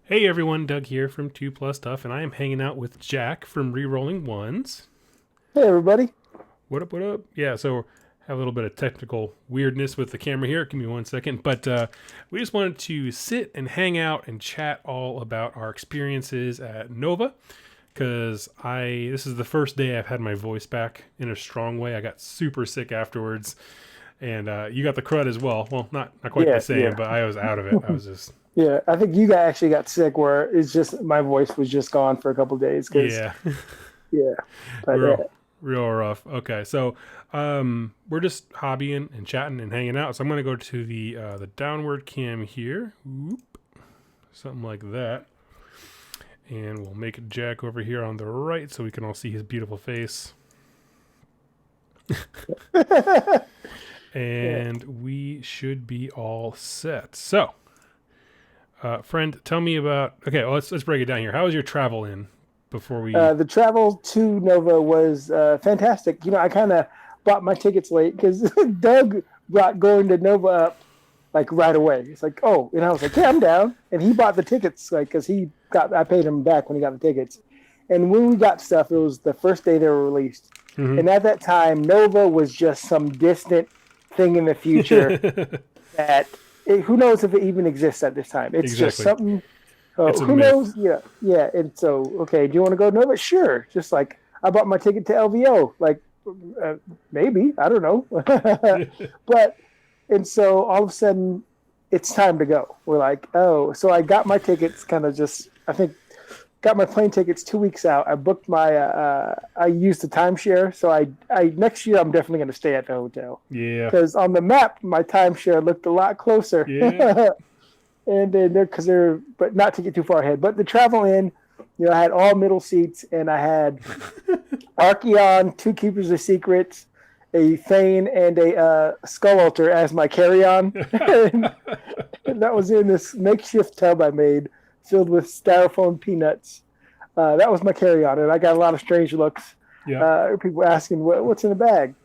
Hey everyone, Doug here from 2 Plus Stuff, and I am hanging out with Jack from Rerolling Ones. Hey everybody. What up, what up? Yeah, so have a little bit of technical weirdness with the camera here. Give me 1 second. But we just wanted to sit and hang out and chat all about our experiences at Nova. Because this is the first day I've had my voice back in a strong way. I got super sick afterwards. And you got the crud as well. Well, not quite the Yeah, same, yeah. but I was out of it. I was just, Yeah, I think you guys actually got sick where it's just my voice was just gone for a couple of days because yeah. yeah, but real real rough. Okay, so we're just hobbying and chatting and hanging out. So I'm gonna go to the downward cam here. Whoop, something like that, and we'll make Jack over here on the right so we can all see his beautiful face. yeah. And we should be all set. So, friend, tell me about. Okay, well, let's break it down here. How was your travel in before we? The travel to Nova was fantastic. I kind of bought my tickets late because Doug brought going to Nova up like right away. It's like, oh, and I was like, yeah, I'm down. And he bought the tickets like because I paid him back when he got the tickets. And when we got stuff, it was the first day they were released. Mhm. And at that time, Nova was just some distant thing in the future that who knows if it even exists at this time. It's just Exactly. something. It's a Who myth. knows? Yeah, yeah. And so, okay, do you want to go to Nova? Sure. Just like I bought my ticket to LVO. Like maybe I don't know, but and so all of a sudden it's time to go. We're like, oh, so I got my tickets. Kind of just I think got my plane tickets 2 weeks out. I booked my I used the timeshare, so I next year I'm definitely going to stay at the hotel Yeah. because on the map my timeshare looked a lot closer. Yeah. And then they're but not to get too far ahead. But the travel in, I had all middle seats, and I had Archeon, two Keepers of Secrets, a Thane, and a Skull Altar as my carry-on. And that was in this makeshift tub I made filled with styrofoam peanuts. That was my carry-on, and I got a lot of strange looks. Yeah. People asking what's in the bag.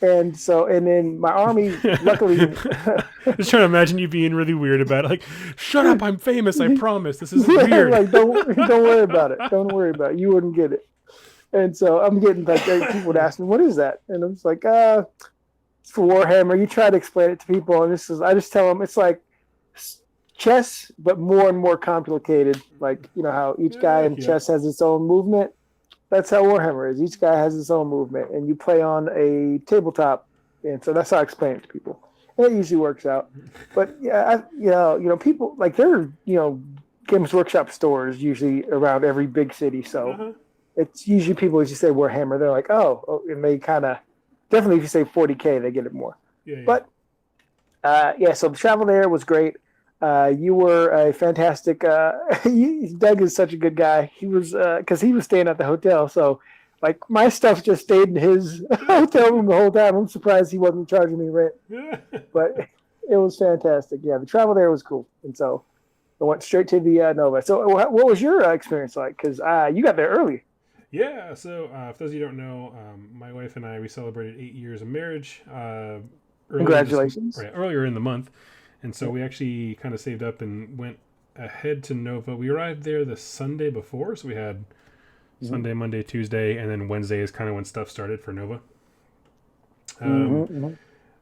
And then my army, luckily, Just trying to imagine you being really weird about it. Like, shut up, I'm famous, I promise. This isn't yeah, weird. like don't worry about it. Don't worry about it. You wouldn't get it. And so I'm getting like people would ask me, "What is that?" And I'm just like, it's for Warhammer." You try to explain it to people, and I just tell them it's like chess, but more and more complicated. Like how each guy in Yeah. chess has its own movement. That's how Warhammer is. Each guy has his own movement, and you play on a tabletop, and so that's how I explain it to people. And it usually works out. But yeah, people like there are Games Workshop stores usually around every big city, so Uh-huh. it's usually people as you say Warhammer, they're like, oh, and they kind of definitely if you say 40K, they get it more. Yeah, yeah. But yeah, so the travel there was great. You were a fantastic. Doug is such a good guy. He was because he was staying at the hotel, so like my stuff just stayed in his hotel room the whole time. I'm surprised he wasn't charging me rent, but it was fantastic. Yeah, the travel there was cool, and so I went straight to the Nova. So what was your experience like? Because you got there early. Yeah, so for those of you who don't know, my wife and I, we celebrated 8 years of marriage earlier Congratulations. earlier in the month. And so we actually kind of saved up and went ahead to Nova. We arrived there the Sunday before, so we had Mm-hmm. Sunday, Monday, Tuesday, and then Wednesday is kind of when stuff started for Nova. Mm-hmm, Um, mm-hmm.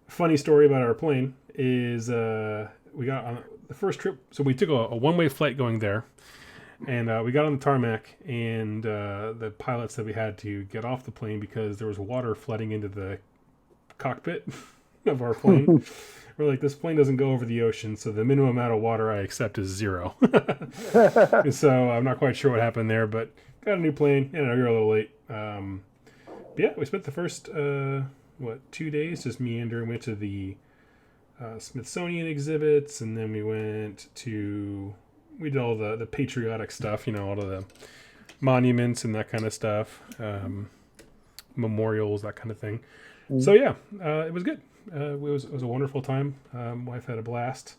Funny story about our plane is we got on the first trip, so we took a one-way flight going there, and we got on the tarmac, and the pilot said we had to get off the plane because there was water flooding into the cockpit of our plane. We're like, this plane doesn't go over the ocean, so the minimum amount of water I accept is 0. And so I'm not quite sure what happened there, but got a new plane. We were a little late. But yeah, we spent the first 2 days just meandering. Went to the Smithsonian exhibits, and then we did all the patriotic stuff, all of the monuments and that kind of stuff, memorials, that kind of thing. So yeah, it was good. It was a wonderful time. Wife had a blast.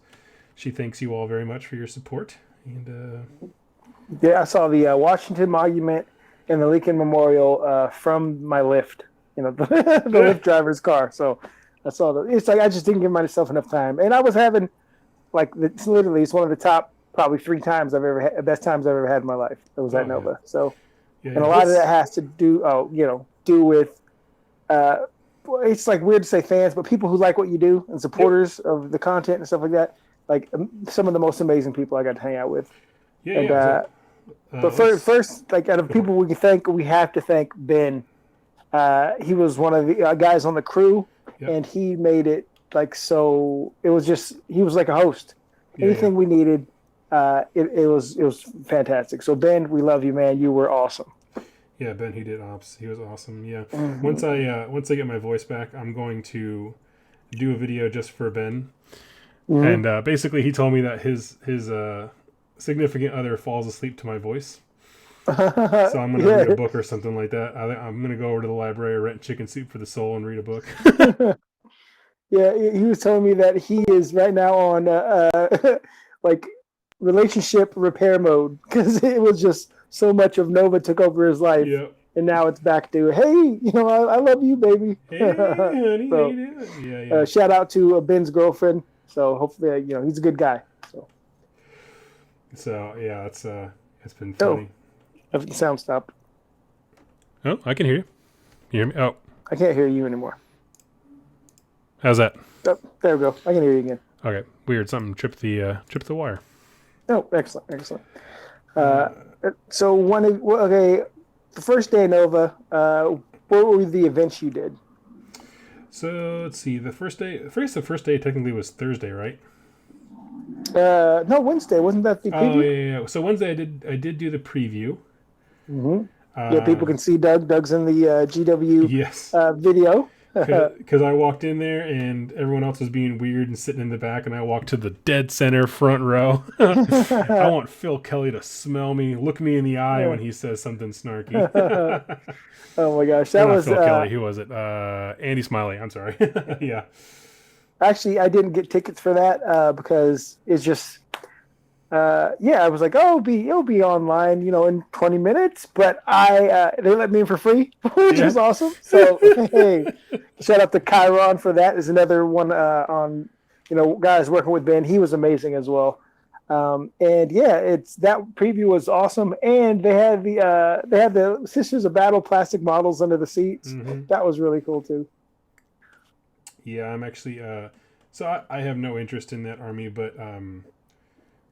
She thanks you all very much for your support. And Yeah, I saw the Washington Monument and the Lincoln Memorial from my Lyft, the, the Lyft driver's car. So I saw it's like I just didn't give myself enough time, and I was having it's one of the top probably 3 times I've ever had, best times I've ever had in my life. It was at Oh yeah. Nova. So, Yeah, and yeah. a lot of that has to do, do with, uh, it's like weird to say fans, but people who like what you do and Yep. supporters of the content and stuff like that. Like some of the most amazing people I got to hang out with. Yeah, And, yeah. So but let's first, like out of go for it. people we can thank, we have to thank Ben. He was one of the guys on the crew, Yep. and he made it like so. It was just he was like a host. Yeah, yeah. Anything we needed, it was fantastic. So Ben, we love you, man. You were awesome. Yeah, Ben, he did ops. He was awesome. Yeah. Mm-hmm. Once I get my voice back, I'm going to do a video just for Ben. Mm-hmm. And basically, he told me that his significant other falls asleep to my voice. So I'm gonna read a Yeah. book or something like that. I'm gonna go over to the library, rent Chicken Soup for the Soul, and read a book. Yeah, he was telling me that he is right now on like relationship repair mode because it was just so much of Nova took over his life, Yep. and now it's back to hey, I love you, baby. Hey, honey, how So you doing? Yeah, yeah. shout out to Ben's girlfriend. So hopefully, he's a good guy. So So yeah, it's been oh, funny. the sound stopped. Oh, I can hear you. You hear me? Oh, I can't hear you anymore. how's that? Oh, there we go. I can hear you again. Okay, weird. Something tripped the wire. Oh, excellent, excellent. Uh, Uh, so okay, the first day of Nova, what were the events you did? so let's see. The first day technically was Thursday, right? No, Wednesday. Wasn't that the Oh preview? yeah, yeah, yeah. So Wednesday I did do the preview. Mm-hmm. Yeah, people Uh, can see Doug. Doug's in the GW yes. video. Because I walked in there and everyone else was being weird and sitting in the back, and I walked to the dead center front row. I want Phil Kelly to smell me, look me in the eye when he says something snarky. Oh my gosh, Or that not was Phil Kelly. Who was it? Andy Smiley. I'm sorry. Yeah. actually I didn't get tickets for that because it's just yeah, I was like, oh, it'll be online, in 20 minutes, but they let me in for free, which Yeah. is awesome. So hey, shout out to Chiron for that. Is another one on guys working with Ben. He was amazing as well. And yeah, it's that preview was awesome, and they had the Sisters of Battle plastic models under the seats. hmm That was really cool too. Yeah, I'm actually. So I have no interest in that army, but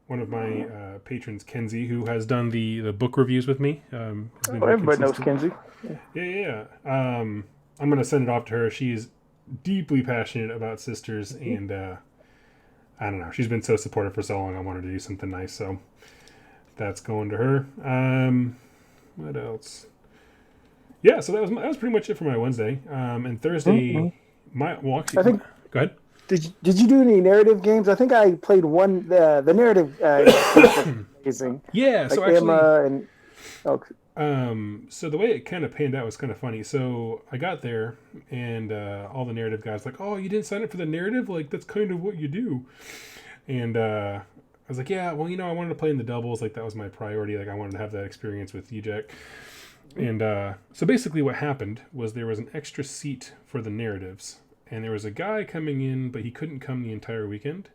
one of my patrons, Kenzie, who has done the book reviews with me, has been Oh, very everybody knows consistent. Kenzie. Yeah, yeah, yeah. I'm gonna send it off to her. She's deeply passionate about sisters, and I don't know. She's been so supportive for so long. I wanted to do something nice, so that's going to her. What else? Yeah, so that was pretty much it for my Wednesday. And Mm-hmm. Thursday, I think go ahead. did you do any narrative games? I think I played one. The narrative games were amazing, Yeah, like so actually, Emma and oh, so the way it kind of panned out was kind of funny. So I got there, and all the narrative guys like, "Oh, you didn't sign up for the narrative? Like that's kind of what you do." And I was like, "Yeah, well, I wanted to play in the doubles. Like that was my priority. Like I wanted to have that experience with you, Jack." And so basically, what happened was there was an extra seat for the narratives, and there was a guy coming in, but he couldn't come the entire weekend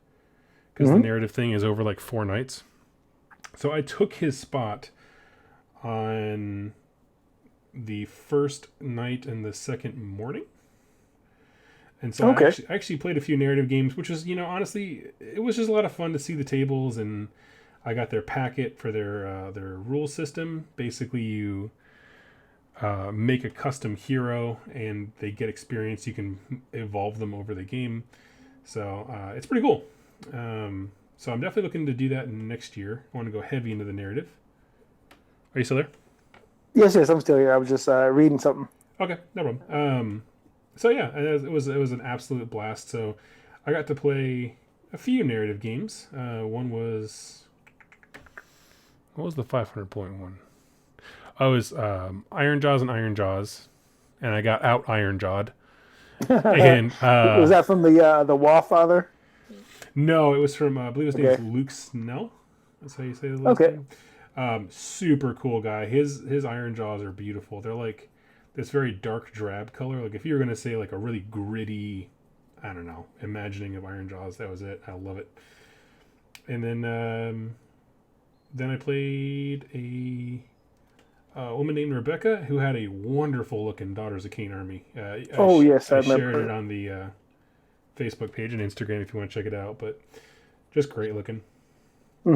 because the mm-hmm. narrative thing is over like 4 nights. So I took his spot on the first night and the second morning. And so Okay. I actually played a few narrative games, which is, honestly, it was just a lot of fun to see the tables, and I got their packet for their rule system. Basically, you make a custom hero, and they get experience. You can evolve them over the game, so it's pretty cool. So I'm definitely looking to do that next year. I want to go heavy into the narrative. Are you still there? Yes, yes, I'm still here. I was just reading something. Okay, no problem. So yeah, it was an absolute blast. So I got to play a few narrative games. One was what was the 500-point one? I was Iron Jaws and Iron Jaws, and I got out Iron Jawed. And Was that from the Wallfather? no, it was from I believe his name is Okay. Luke Snell. That's how you say the last Okay. name. Super cool guy. His Iron Jaws are beautiful. They're like this very dark drab color. Like if you were gonna say like a really gritty, I don't know, imagining of Iron Jaws, that was it. I love it. And then then I played a woman named Rebecca who had a wonderful looking Daughters of Cain army. Yes, I I shared remember. it on the Facebook page and Instagram if you want to check it out. But just great looking. I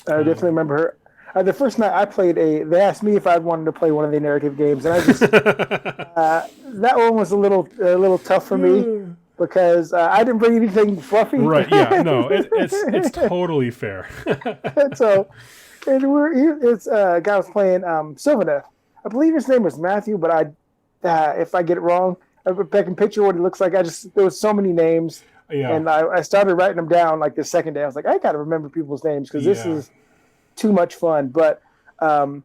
definitely remember her. The first night I played they asked me if I wanted to play one of the narrative games, and I just that one was a little tough for me because I didn't bring anything fluffy. Right? Yeah. No, it's totally fair. And so, it's a guy was playing Sylvaneth. I believe his name was Matthew, but if I get it wrong, I can picture what he looks like. There was so many names. Yeah. And I started writing them down like the second day. I was like, I got to remember people's names because this is too much fun. But and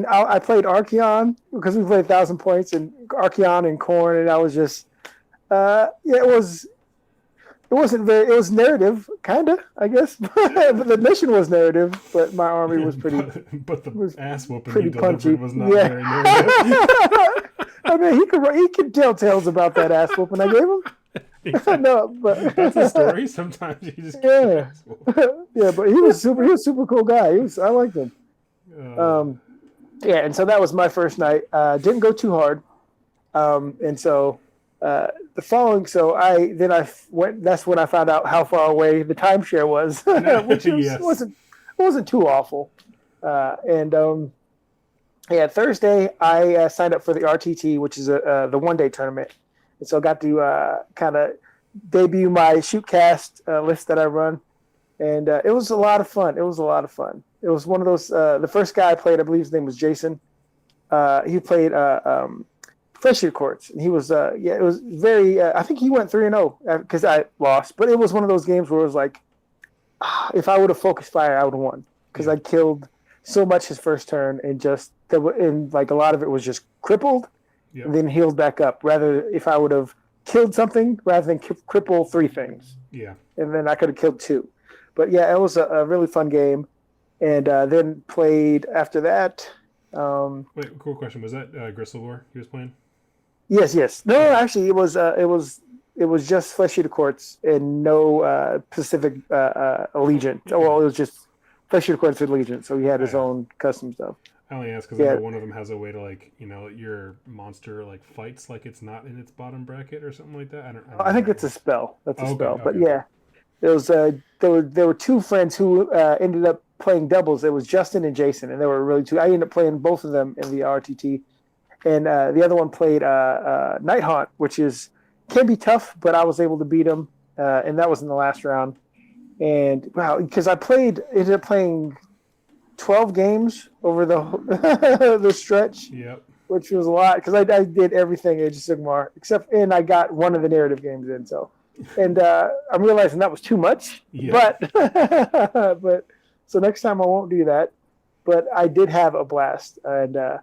I played Archeon because we played 1,000 points and Archeon and Corn, and I was just it was narrative, kind of, I guess. But the mission was narrative, but my army was pretty. but the ass whooping pretty he delivered punchy. was not very narrative. I mean, he could tell tales about that ass whooping I gave him. No, but that's a story. Sometimes you just yeah. But he was a super cool guy. I liked him. And so that was my first night. Didn't go too hard, and so the following. So I went. That's when I found out how far away the timeshare was, which wasn't too awful. Thursday I signed up for the RTT, which is the 1-day tournament. And so I got to kind of debut my shootcast list that I run. And it was a lot of fun. It was one of those, the first guy I played, I believe his name was Jason. He played Flesh Courts. And he was, it was very, I think he went 3-0 because I lost. But it was one of those games where it was like, if I would have focused fire, I would have won. Because I killed so much his first turn and like a lot of it was just crippled. Yep. And then healed back up. Rather, if I would have killed something rather than cripple 3 things. Yeah. And then I could have killed 2. But yeah, it was a really fun game. And then played after that. Wait, cool question. Was that Gristlevore he was playing? Yes. No, actually, it was just Flesh Eater Courts and no Pacific Allegiant. Well, it was just Flesh Eater Courts and Allegiant. So he had his own custom stuff. I only ask because I know one of them has a way to your monster fights like it's not in its bottom bracket or something like that. I think it's a spell. That's a spell. Okay. But yeah, it was. There were 2 friends who ended up playing doubles. It was Justin and Jason, and they were really 2. I ended up playing both of them in the RTT, and the other one played Night Haunt, which can be tough, but I was able to beat him, and that was in the last round. And wow, because I ended up playing 12 games over the stretch, which was a lot because I did everything Age of Sigmar and I got one of the narrative games in. So, and I'm realizing that was too much. Yeah. But so next time I won't do that. But I did have a blast, and it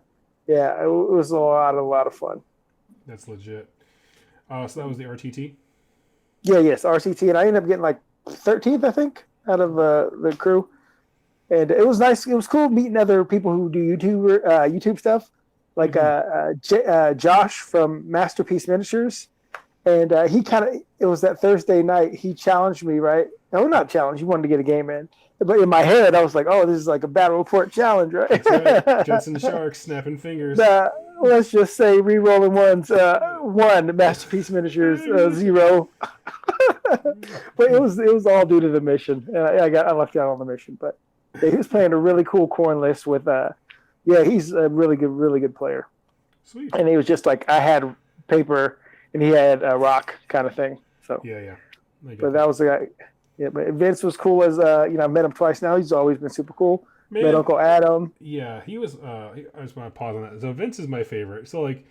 was a lot of fun. That's legit. So that was the RTT. Yes, RTT, and I ended up getting like 13th, I think, out of the crew. And it was nice. It was cool meeting other people who do YouTube stuff, like Josh from Masterpiece Miniatures. And it was that Thursday night, he challenged me, right? No, not challenged. He wanted to get a game in. But in my head, I was like, oh, this is like a battle report challenge, right? That's right. Jets and the Sharks, snapping fingers. Let's just say re-rolling ones. 1, Masterpiece Miniatures, 0. But it was all due to the mission. I left out on the mission, but he was playing a really cool corn list with he's a really good player. Sweet. And he was just like, I had paper and he had a rock kind of thing. So but that was the guy. Yeah, but Vince was cool as I met him twice now. He's always been super cool. Met Uncle Adam. Yeah, he was I just want to pause on that. So Vince is my favorite. So I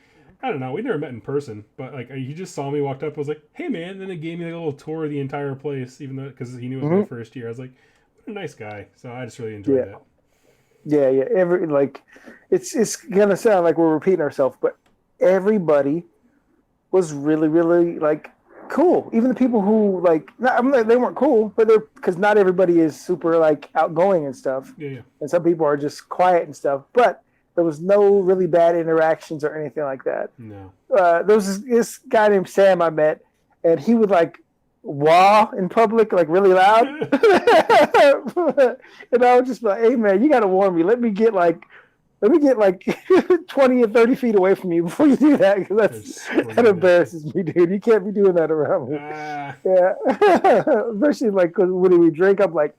don't know, we never met in person, but he just saw me, walked up, was like, "Hey man," and then he gave me a little tour of the entire place, even though because he knew it was my first year. I was like, what a nice guy. So I just really enjoyed that. Yeah. It's gonna sound like we're repeating ourselves, but everybody was really, really cool. Even the people who they weren't cool, but because not everybody is super outgoing and stuff. Yeah. And some people are just quiet and stuff. But there was no really bad interactions or anything like that. No. There was this guy named Sam I met, and he would wah in public, like really loud. And I was just like, hey man, you gotta warn me. Let me get like 20 or 30 feet away from you before you do that, because that embarrasses me, dude. You can't be doing that around me. Yeah. Especially like when we drink, I'm like,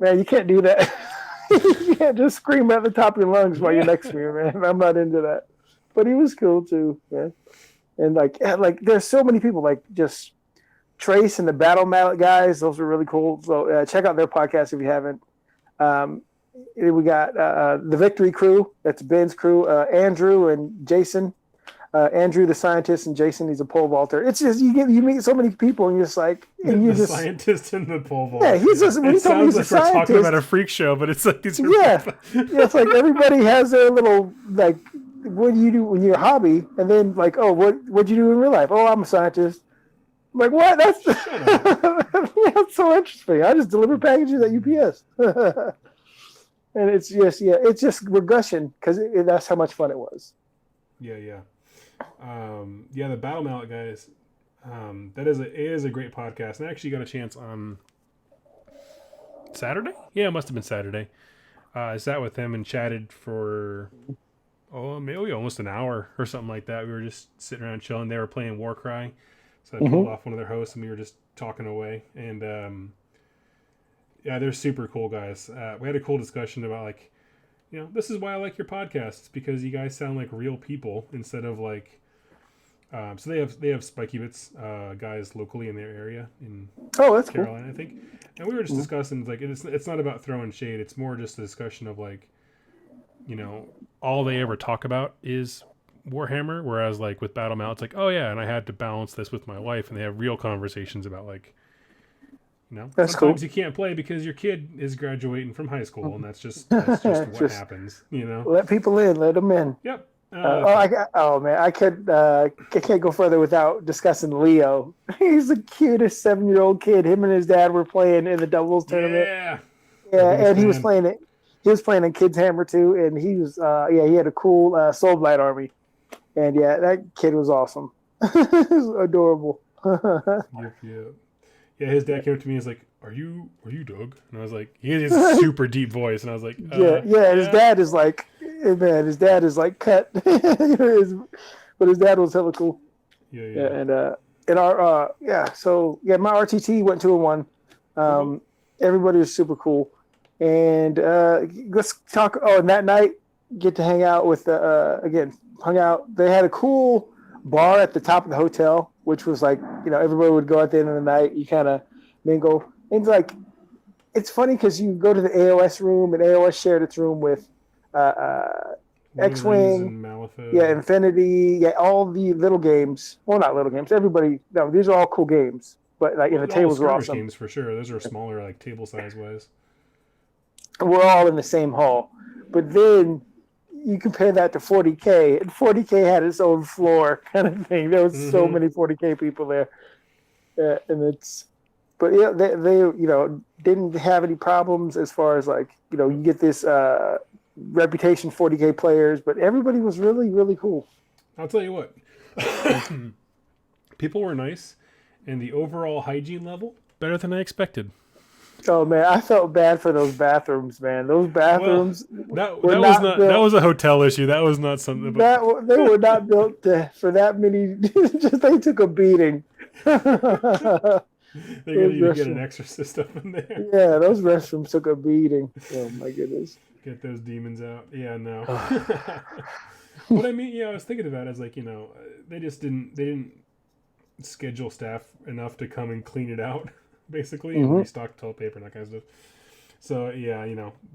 man, you can't do that. You can't just scream at the top of your lungs while you're next to me, man. I'm not into that. But he was cool too, man. And like there's so many people, like just Trace and the Battle Mallet guys. Those are really cool. So check out their podcast if you haven't. Um, we got the Victory Crew. That's Ben's crew. Andrew and Jason. Andrew the scientist and Jason, he's a pole vaulter. It's just you meet so many people and you're just like, and the scientist and the pole vaulter. Yeah, he's just when it sounds like we're talking about a freak show, but it's like these are yeah, it's like everybody has their little like, what do you do when you're a hobby, and then like, oh, what'd you do in real life? Oh, I'm a scientist. I'm like, what? That's so interesting. I just deliver packages at UPS. And it's just regression because that's how much fun it was. Yeah. The Battle Mallet guys. It is a great podcast, and I actually got a chance on Saturday. Yeah, it must have been Saturday. I sat with them and chatted for maybe almost an hour or something like that. We were just sitting around chilling. They were playing Warcry, so I pulled off one of their hosts, and we were just talking away. And they're super cool guys. We had a cool discussion about like, this is why I like your podcast. It's because you guys sound like real people instead of like. So they have Spiky Bits guys locally in their area in that's Carolina, cool. I think. And we were just discussing like it's not about throwing shade. It's more just a discussion of like, all they ever talk about is Warhammer. Whereas like with Battle Mallet, it's like, oh yeah, and I had to balance this with my wife, and they have real conversations about like. That's sometimes cool. You can't play because your kid is graduating from high school, and that's just what happens. Let people in. Let them in. Yep. I can't go further without discussing Leo. He's the cutest 7-year-old kid. Him and his dad were playing in the doubles tournament. Yeah, and he was playing it. He was playing in Kids Hammer too, and he was he had a cool Soulblight army, and that kid was awesome. He was adorable. Yep. Yeah, his dad came up to me and was like, Are you Doug? And I was like, he has a super deep voice. And I was like, his dad is like, man, his dad is like cut. But his dad was hella cool. Yeah. And our, my RTT went 2-1. Everybody was super cool. And let's talk. Oh, and that night, get to hang out with, hung out. They had a cool bar at the top of the hotel, which was like, everybody would go at the end of the night. You kind of mingle. And like, it's funny because you go to the AOS room, and AOS shared its room with X-Wing, Infinity, all the little games. Well, not little games. Everybody, no, these are all cool games. But like, the tables were awesome. Games for sure. Those are smaller, like table size wise. We're all in the same hall, but then you compare that to 40K, and 40K had its own floor kind of thing. There was so many 40K people there, and but they didn't have any problems as far as like you get this reputation 40K players, but everybody was really, really cool. I'll tell you what, people were nice, and the overall hygiene level better than I expected. Oh man, I felt bad for those bathrooms, man. Those bathrooms that was a hotel issue. That was not something. They were not built for that many. They took a beating. They're gonna need to get an exorcist up in there. Yeah, those restrooms took a beating. Oh my goodness. Get those demons out. Yeah, no. But I mean, I was thinking about it as like, they didn't schedule staff enough to come and clean it out, basically, and restock toilet paper and that kind of stuff. So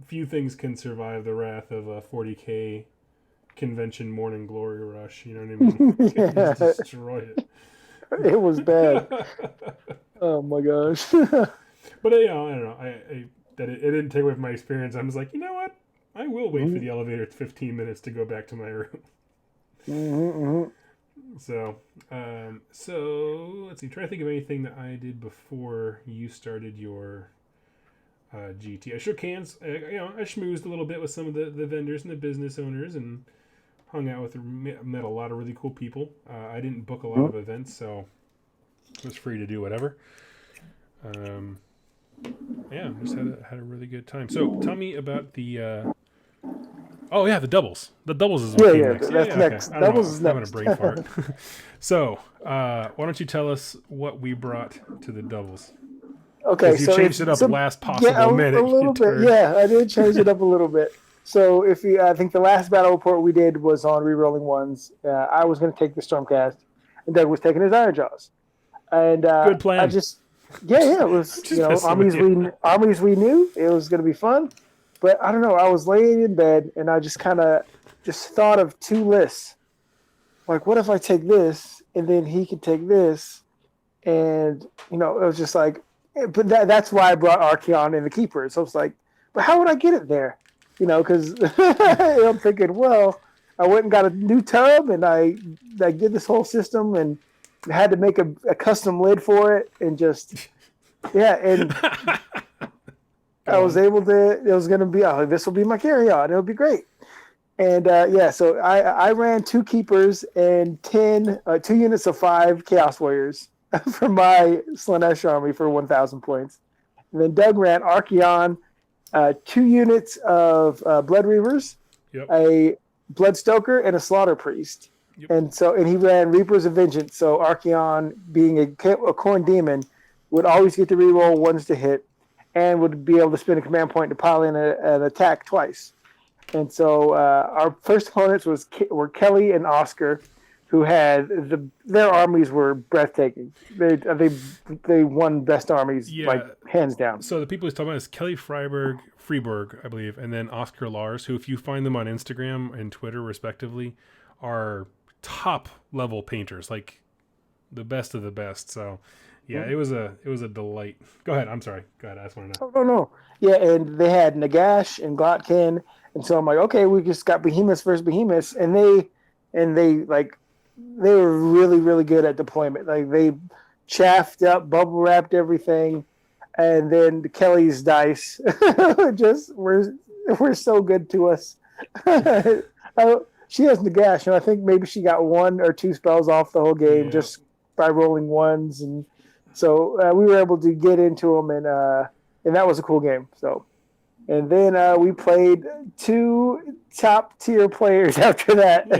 few things can survive the wrath of a 40K convention morning glory rush. You know what I mean? Yeah. Just destroy it. It was bad. Oh my gosh. But I don't know. It didn't take away from my experience. I was like, you know what? I will wait for the elevator 15 minutes to go back to my room. So let's see. Try to think of anything that I did before you started your GT. I shook hands. I schmoozed a little bit with some of the vendors and the business owners, and hung out with, met a lot of really cool people. I didn't book a lot of events, so It was free to do whatever. Yeah, just had a really good time. So tell me about the. Oh yeah, the doubles. The doubles is what came next. That's Yeah, okay. next. I don't Doubles know. is I'm having a next. brain fart. So why don't you tell us what we brought to the doubles? Okay, Because you so changed it up last yeah, possible a minute. You little bit. turd. Yeah, I did change it up a little bit. So if you, I think the last battle report we did was on rerolling ones. I was going to take the Stormcast, and Doug was taking his Iron Jaws, and Good I plan. just, yeah, it was Just messing with armies we knew it was going to be fun, but I don't know. I was laying in bed and I just kind of just thought of two lists. Like, what if I take this and then he could take this, and it was just like, but that's why I brought Archeon and the Keeper. So it's like, but how would I get it there? Because I'm thinking, well, I went and got a new tub and I did this whole system and had to make a custom lid for it and just, yeah. And I was able to, it was going to be, oh, this will be my carry-on. It'll be great. And yeah, so I ran 2 Keepers and 2 units of 5 Chaos Warriors for my Slanesh army for 1,000 points. And then Doug ran Archeon, 2 units of Blood Reavers, Yep. a Blood Stoker, and a Slaughter Priest. Yep. And he ran Reapers of Vengeance. So Archeon, being a Khorne Demon, would always get to reroll ones to hit, and would be able to spend a command point to pile in an attack twice. And so our first opponents were Kelly and Oscar, who had their armies were breathtaking. They won best armies, like hands down. So the people he's talking about is Kelly Freeberg, I believe, and then Oscar Lars, who, if you find them on Instagram and Twitter respectively, are top level painters, like the best of the best. So yeah, it was a delight. Go ahead. I'm sorry. Go ahead. I just want to know. Oh, no. Yeah, and they had Nagash and Glotkin, and so I'm like, okay, we just got Behemoths versus Behemoths, and they were really, really good at deployment. Like, they chaffed up, bubble wrapped everything, and then Kelly's dice just were so good to us. She has Nagash, and I think maybe she got 1 or 2 spells off the whole game just by rolling ones, and so we were able to get into them, and that was a cool game. So, and then we played 2 top tier players after that.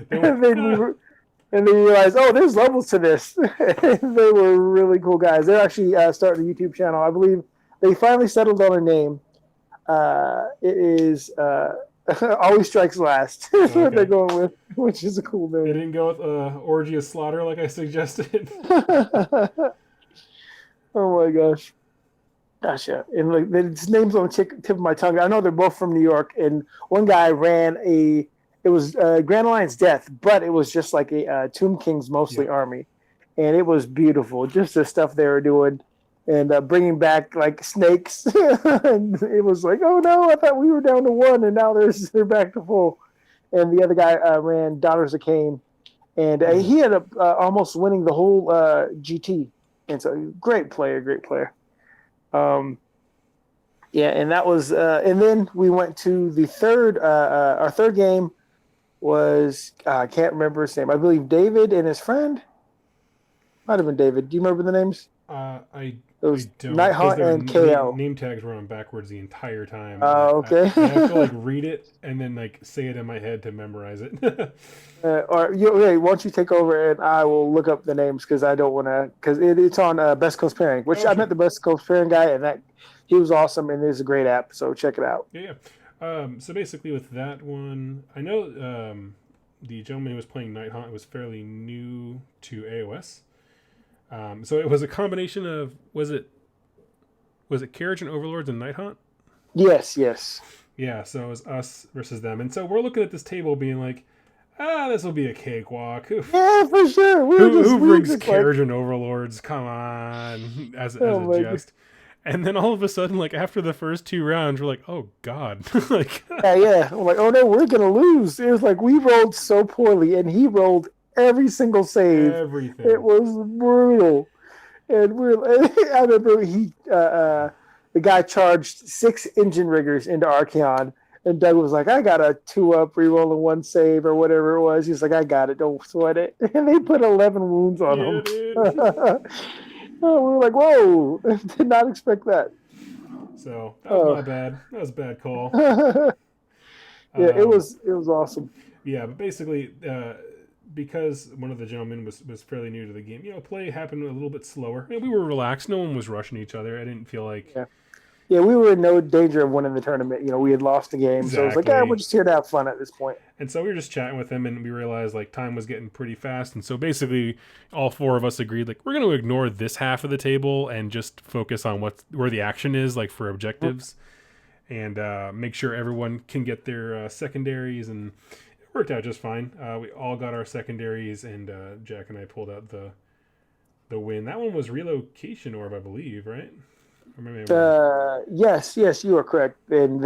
And then we realized, oh, there's levels to this. They were really cool guys. They're actually starting a YouTube channel. I believe they finally settled on a name. It is Always Strikes Last. That's what they're going with, which is a cool name. They didn't go with Orgy of Slaughter like I suggested. Oh my gosh. Gosh, yeah. And like, his name's on the tip of my tongue. I know they're both from New York, and one guy ran it was Grand Alliance Death, but it was just like a Tomb King's mostly army, and it was beautiful. Just the stuff they were doing, and bringing back like snakes. And it was like, oh no, I thought we were down to 1, and now they're back to full. And the other guy ran Daughters of Cain, and he ended up almost winning the whole GT. And so, great player. Yeah, and that was, and then we went to the third. Our third game was I can't remember his name. I believe David and his friend. Might have been David. Do you remember the names? I don't. Nighthawk and KO. Name tags were on backwards the entire time. Okay. I have to like read it and then like say it in my head to memorize it. Why don't you take over and I will look up the names because I don't want to, because it's on Best Coast Pairing, which I met the Best Coast Pairing guy, and he was awesome, and it is a great app, so check it out. Yeah. So basically with that one, I know the gentleman who was playing Night Haunt was fairly new to AOS. So it was a combination of, was it Carriage and Overlords and Night Haunt? Yes. Yeah, so it was us versus them. And so we're looking at this table being like, this will be a cakewalk. Yeah, for sure. Who brings Carriage and Overlords? Come on, as a jest. And then all of a sudden, like after the first 2 rounds, we're like, oh God. Like yeah. I'm like, oh no, we're gonna lose. It was like we rolled so poorly, and he rolled every single save. Everything. It was brutal. And I remember the guy charged 6 engine riggers into Archeon, And Doug was like, I got a 2-up, reroll and 1 save or whatever it was. He's like, I got it. Don't sweat it. And they put 11 wounds on Yeah, him. dude. We were like, whoa, did not expect that. So that was my bad. That was a bad call. Yeah, it was awesome. Yeah, but basically, because one of the gentlemen was fairly new to the game, play happened a little bit slower. And we were relaxed. No one was rushing each other. I didn't feel like. Yeah, we were in no danger of winning the tournament. We had lost the game, so it was like, we're just here to have fun at this point. And so we were just chatting with him, and we realized like time was getting pretty fast. And so basically, all 4 of us agreed like we're going to ignore this half of the table and just focus on where the action is, like for objectives, and make sure everyone can get their secondaries. And it worked out just fine. We all got our secondaries, and Jack and I pulled out the win. That one was relocation orb, I believe, right? Yes, you are correct. And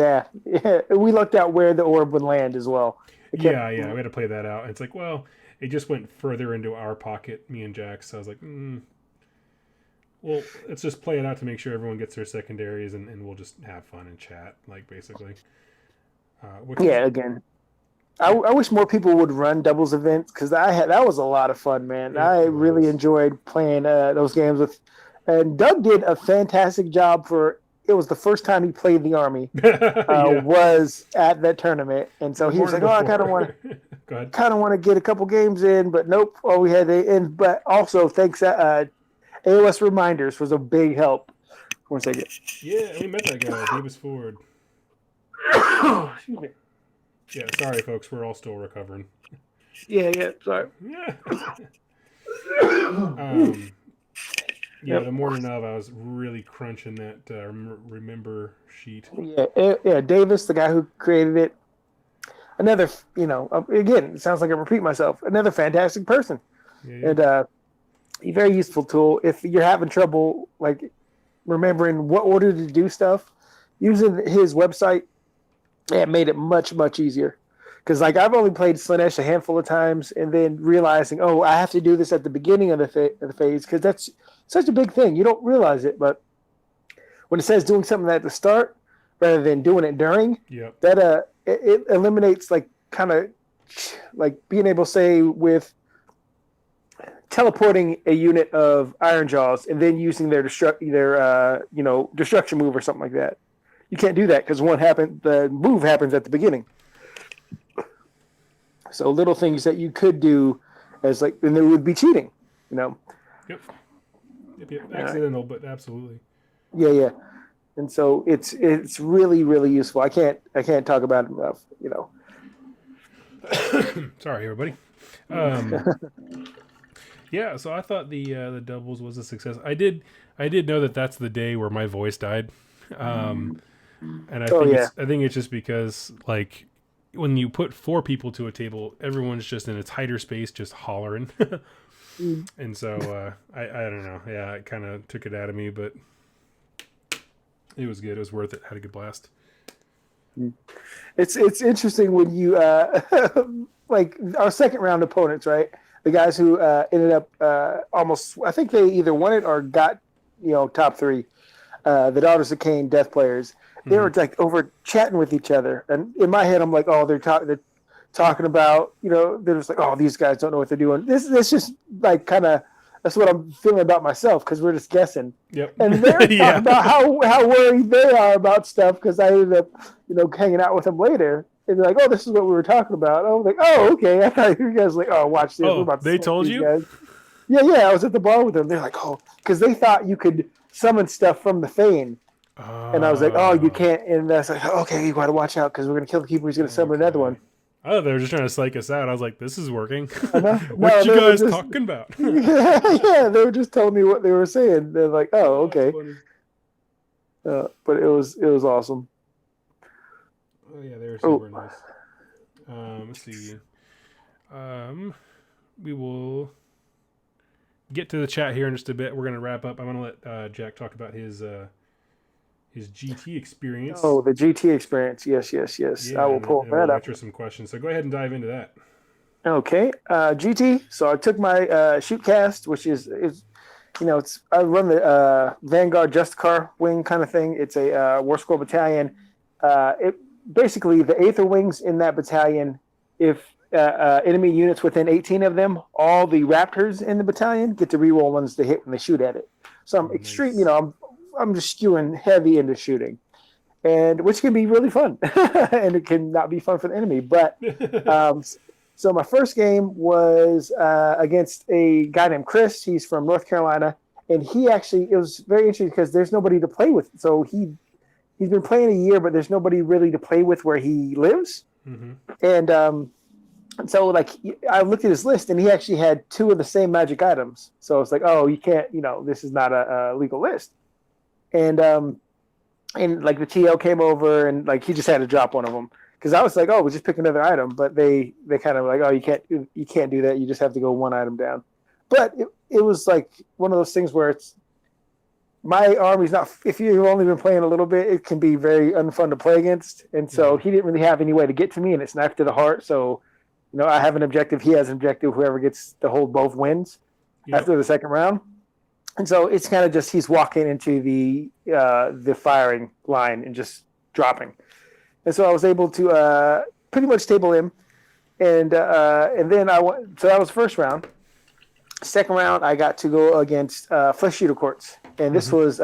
we looked out where the orb would land as well. Yeah, we had to play that out. It's like, well, it just went further into our pocket, me and Jack. So I was like, well, let's just play it out to make sure everyone gets their secondaries, and we'll just have fun and chat, like basically. Again, I wish more people would run doubles events because that was a lot of fun, man. I really enjoyed playing those games with. And Doug did a fantastic job it was the first time he played the Army, was at that tournament. And so he was like, I kind of want to get a couple games in, but nope. All we had to end. But also, thanks, AOS Reminders was a big help. 1 second. Yeah, we met that guy, Davis Ford. Excuse me. Yeah, sorry, folks. We're all still recovering. Yeah, sorry. Yeah. The morning of, I was really crunching that remember sheet. Yeah, Davis, the guy who created it. Another, again, it sounds like I repeat myself. Another fantastic person, and a very useful tool if you're having trouble like remembering what order to do stuff. Using his website, it made it much easier. Because like I've only played Slanesh a handful of times, and then realizing, I have to do this at the beginning of the phase because that's such a big thing. You don't realize it, but when it says doing something at the start rather than doing it during, that it eliminates like kind of like being able to say with teleporting a unit of Iron Jaws and then using their destruction move or something like that. You can't do that because the move happens at the beginning. So little things that you could do as like, and there would be cheating, Yep. Accidental, but absolutely. Yeah. And so it's really, really useful. I can't talk about it enough, Sorry, everybody. Yeah, so I thought the doubles was a success. I did know that that's the day where my voice died. And I think it's just because like when you put 4 people to a table, everyone's just in a tighter space, just hollering. And so I don't know. Yeah, it kind of took it out of me, but it was good. It was worth it. Had a good blast. It's interesting when you like our second round opponents, right? The guys who ended up almost, I think they either won it or got top 3. The Daughters of Cain Death Players. They were like over chatting with each other, and in my head, I'm like, they're talking about, they're just like, these guys don't know what they're doing. This just like kind of that's what I'm feeling about myself because we're just guessing. Yep. And they're talking about how worried they are about stuff because I ended up, hanging out with them later. And they're like, this is what we were talking about. I was like, okay. I thought you guys were like, watch this. We're about to they told you? Guys. Yeah. I was at the bar with them. They're like, because they thought you could summon stuff from the Fane. And I was like, you can't. And I was like, okay, you got to watch out because we're going to kill the keeper. He's going to summon another one. Oh, they were just trying to psych us out. I was like, this is working. What you guys talking about? Yeah, they were just telling me what they were saying. They're like, okay. But it was awesome. Oh, yeah, they were super nice. Let's see. We will get to the chat here in just a bit. We're going to wrap up. I'm going to let Jack talk about his GT experience. Oh, the GT experience. Yes. Yeah, I will pull that up. Answer some questions. So go ahead and dive into that. Okay. GT. So I took my shootcast, which is I run the Vanguard Just Car wing kind of thing. It's a War Squad battalion. basically the Aether Wings in that battalion, if enemy units within 18 of them, all the Raptors in the battalion get to reroll ones to hit when they shoot at it. So I'm extreme, Nice. I'm just skewing heavy into shooting, and which can be really fun, and it can not be fun for the enemy. But um, so my first game was against a guy named Chris. He's from North Carolina, and it was very interesting because there's nobody to play with. So he's been playing a year, but there's nobody really to play with where he lives. Mm-hmm. And so like I looked at his list, and he actually had two of the same magic items. So it's like, oh, you can't, this is not a legal list. And like the TL came over, and like he just had to drop one of them because I was like, oh, we'll just pick another item. But they kind of like, oh, you can't do that. You just have to go one item down. But it was like one of those things where it's my army's not. If you've only been playing a little bit, it can be very unfun to play against. And so he didn't really have any way to get to me, and it's knife to the heart. So I have an objective. He has an objective. Whoever gets to hold both wins after the second round. And so it's kind of just he's walking into the firing line and just dropping. And so I was able to pretty much table him. And then so that was first round. Second round, I got to go against Flesh Shooter Courts. And this was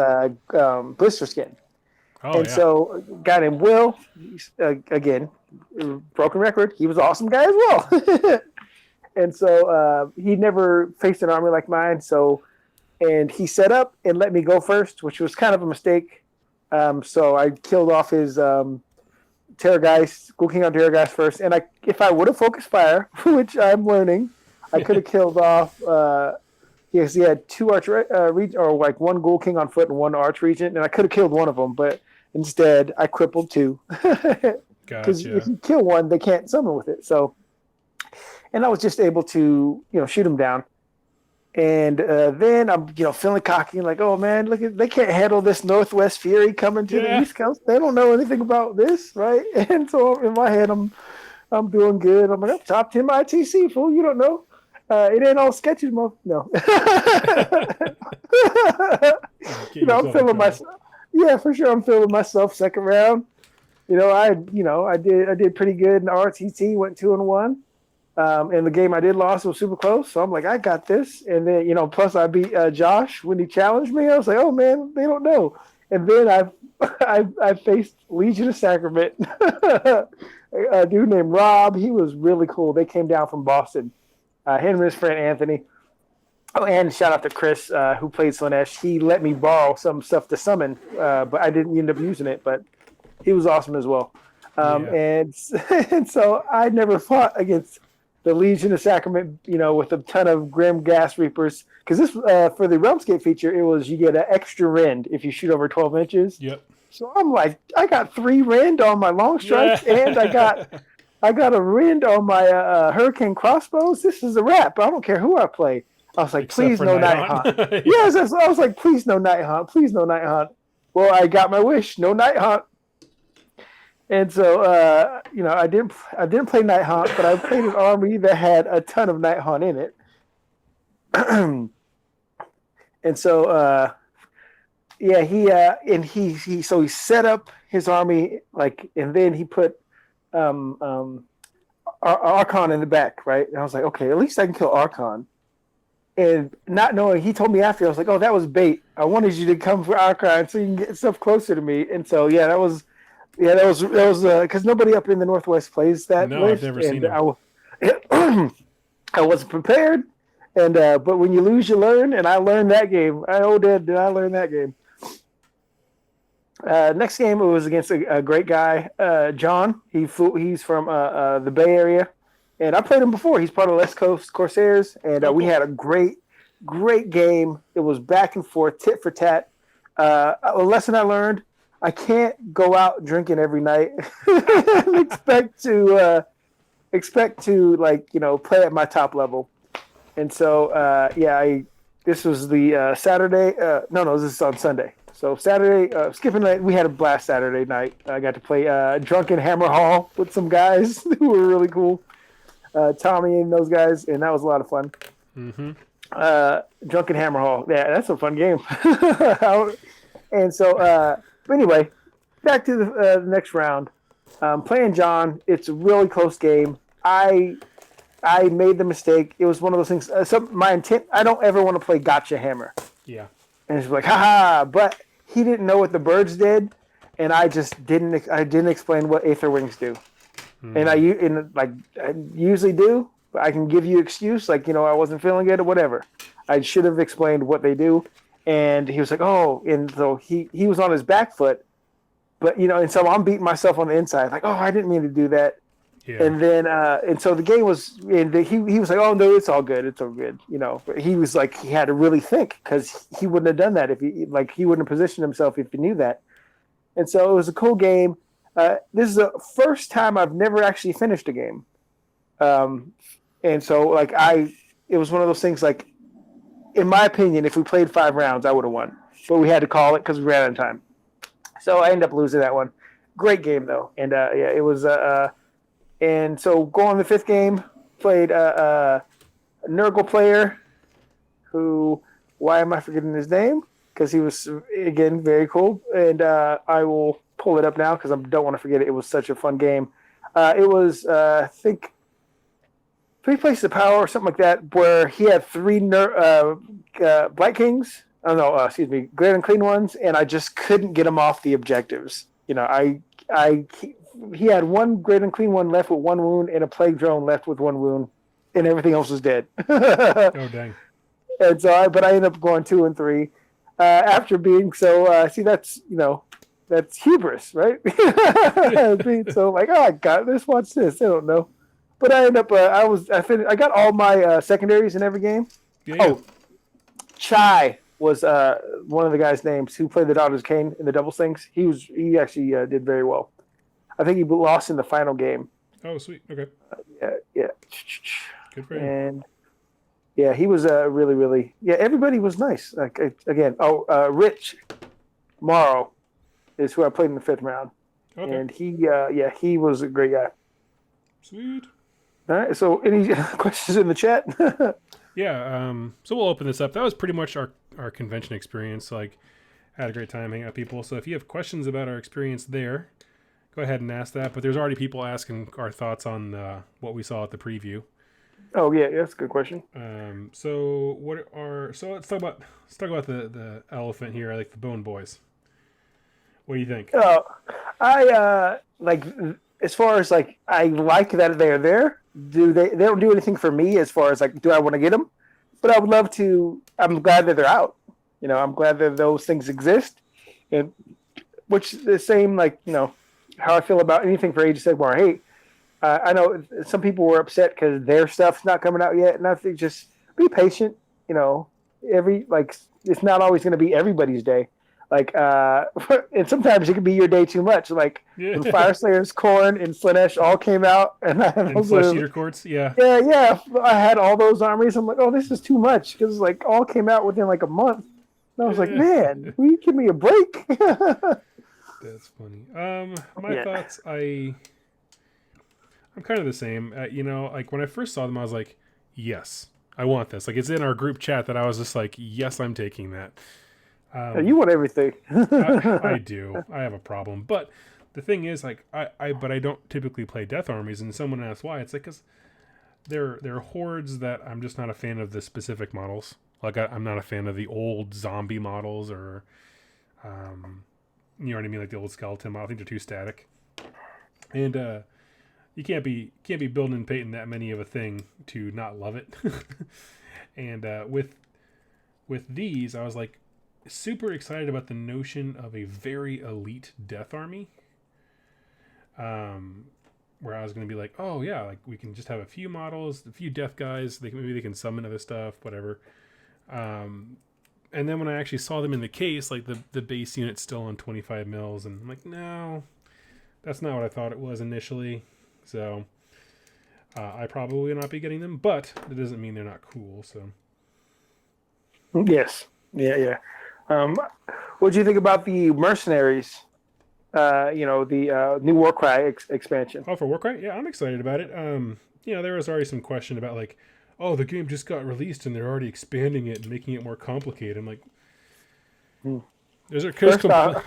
Blister Skin. So a guy named Will, again, broken record, he was an awesome guy as well. And so he never faced an army like mine. And he set up and let me go first, which was kind of a mistake. So I killed off his Terrorgeist, Ghoul King on Terrorgeist first. And if I would have focused fire, which I'm learning, I could have killed off. He had two arch or like one Ghoul King on foot and one Arch Regent, and I could have killed one of them, but instead I crippled two. Because if you kill one, they can't summon with it. So, and I was just able to shoot him down. And then I'm, feeling cocky, like, oh man, they can't handle this Northwest Fury coming to the East Coast. They don't know anything about this, right? And so in my head, I'm doing good. I'm like, top 10 ITC, fool. You don't know. It ain't all sketches, no. I'm feeling myself. Yeah, for sure. I'm feeling myself. Second round, I did pretty good in the RTT. Went 2-1. And the game I did lost was super close. So I'm like, I got this. And then, plus I beat Josh when he challenged me. I was like, oh man, they don't know. And then I faced Legion of Sacrament, a dude named Rob. He was really cool. They came down from Boston. Him and his friend Anthony. Oh, and shout out to Chris, who played Slanesh. He let me borrow some stuff to summon, but I didn't end up using it. But he was awesome as well. And so I never fought against the Legion of Sacrament, with a ton of Grim Gas Reapers. Because this, for the Realmscape feature, it was you get an extra rend if you shoot over 12 inches. Yep. So I'm like, I got 3 rend on my long strikes, and I got a rend on my Hurricane crossbows. This is a wrap. I don't care who I play. I was like, please no Night Haunt. Yes, I was like, please no Night Haunt. Please no Night Haunt. Well, I got my wish. No Night Haunt. And so, I didn't play Night Haunt, but I played an army that had a ton of Night Haunt in it. And so, he set up his army, and then he put Archon in the back, right? And I was like, okay, at least I can kill Archon. And not knowing, he told me after, I was like, oh, that was bait. I wanted you to come for Archon so you can get stuff closer to me. And so, that was because nobody up in the Northwest plays that. No, list, I've never seen it. I wasn't prepared, and but when you lose, you learn, and I learned that game. Did I learn that game? Next game it was against a great guy, John. He's from the Bay Area, and I played him before. He's part of West Coast Corsairs, and we had a great game. It was back and forth, tit for tat. A lesson I learned. I can't go out drinking every night and expect to play at my top level. And so, this was the Saturday. This is on Sunday. So Saturday, skipping night, we had a blast Saturday night. I got to play Drunken Hammer Hall with some guys who were really cool. Tommy and those guys, and that was a lot of fun. Mm-hmm. Drunken Hammer Hall. Yeah, that's a fun game. And so... but anyway, back to the next round. Playing John, it's a really close game. I made the mistake. It was one of those things. My intent, I don't ever want to play Gotcha Hammer. Yeah. And it's like, haha. But he didn't know what the birds did, and I just didn't. I didn't explain what Aether Wings do. And I usually do. But I can give you excuse, like I wasn't feeling it or whatever. I should have explained what they do. And he was like, oh, and so he was on his back foot, but and so I'm beating myself on the inside, like, oh, I didn't mean to do that. Yeah. And then and so the game was, and he was like, oh no, it's all good, But he was like, he had to really think, because he wouldn't have done that if he wouldn't have positioned himself if he knew that. And so it was a cool game. This is the first time I've never actually finished a game. And so it was one of those things, like, in my opinion, if we played 5 rounds, I would have won. But we had to call it because we ran out of time. So I ended up losing that one. Great game, though. And, it was... and so going to the 5th game, played a Nurgle player who... Why am I forgetting his name? Because he was, again, very cool. And I will pull it up now because I don't want to forget it. It was such a fun game. It was, I think... 3 Places of Power or something like that, where he had 3 Blight Kings. Oh no, excuse me, Great and Clean Ones, and I just couldn't get him off the objectives. He had 1 Great and Clean One left with 1 wound, and a Plague Drone left with 1 wound, and everything else was dead. Oh dang! And so, but I ended up going 2 and 3 after being so. See, that's that's hubris, right? Being so like, oh, I got this. Watch this. I don't know. But I ended up, I got all my secondaries in every game. Yeah. Oh, Chai was one of the guys' names who played the Daughters of Cain in the double things. He actually did very well. I think he lost in the final game. Oh, sweet. Okay. Yeah. Good for him. And yeah, he was really, really. Yeah, everybody was nice. Like again, Rich Morrow is who I played in the 5th round, Okay. and he was a great guy. Sweet. All right. So, any questions in the chat? Yeah. So we'll open this up. That was pretty much our convention experience. Like, had a great time hanging out with people. So if you have questions about our experience there, go ahead and ask that. But there's already people asking our thoughts on what we saw at the preview. Oh yeah, that's a good question. So let's talk about the elephant here, like the Bone Boys. What do you think? I like, as far as like, I like that they're there. They don't do anything for me as far as like, do I want to get them? But I would love to. I'm glad that they're out. I'm glad that those things exist, and which the same, like, how I feel about anything for Age of Sigmar. Hey, I know some people were upset because their stuff's not coming out yet, and I think just be patient. It's not always going to be everybody's day. Like, and sometimes it could be your day too much. Like, when Fire Slayers, Khorne, and Slanesh all came out, and I had and Flesh Eater Courts, yeah. Yeah. I had all those armies. I'm like, oh, this is too much, because like all came out within like a month. And I was like, man, will you give me a break? That's funny. My thoughts, I'm kind of the same. Like when I first saw them, I was like, yes, I want this. Like, it's in our group chat that I was just like, yes, I'm taking that. You want everything. I do. I have a problem. But the thing is, like, I don't typically play death armies, and someone asked why. It's like, because they're hordes that I'm just not a fan of the specific models. Like, I'm not a fan of the old zombie models, or you know what I mean, like the old skeleton model. I think they're too static. And you can't be building and painting that many of a thing to not love it. And with these, I was like, super excited about the notion of a very elite death army, where I was going to be like, oh yeah, like we can just have a few models, a few death guys, maybe they can summon other stuff, whatever. And then when I actually saw them in the case, like the base unit's still on 25 mils, and I'm like, no, that's not what I thought it was initially. So I probably will not be getting them, but that doesn't mean they're not cool. So yes, yeah. What do you think about the Mercenaries? The new Warcry expansion. Oh, for Warcry? Yeah, I'm excited about it. There was already some question about like, oh, the game just got released and they're already expanding it and making it more complicated. I'm like, There's a First complete. off,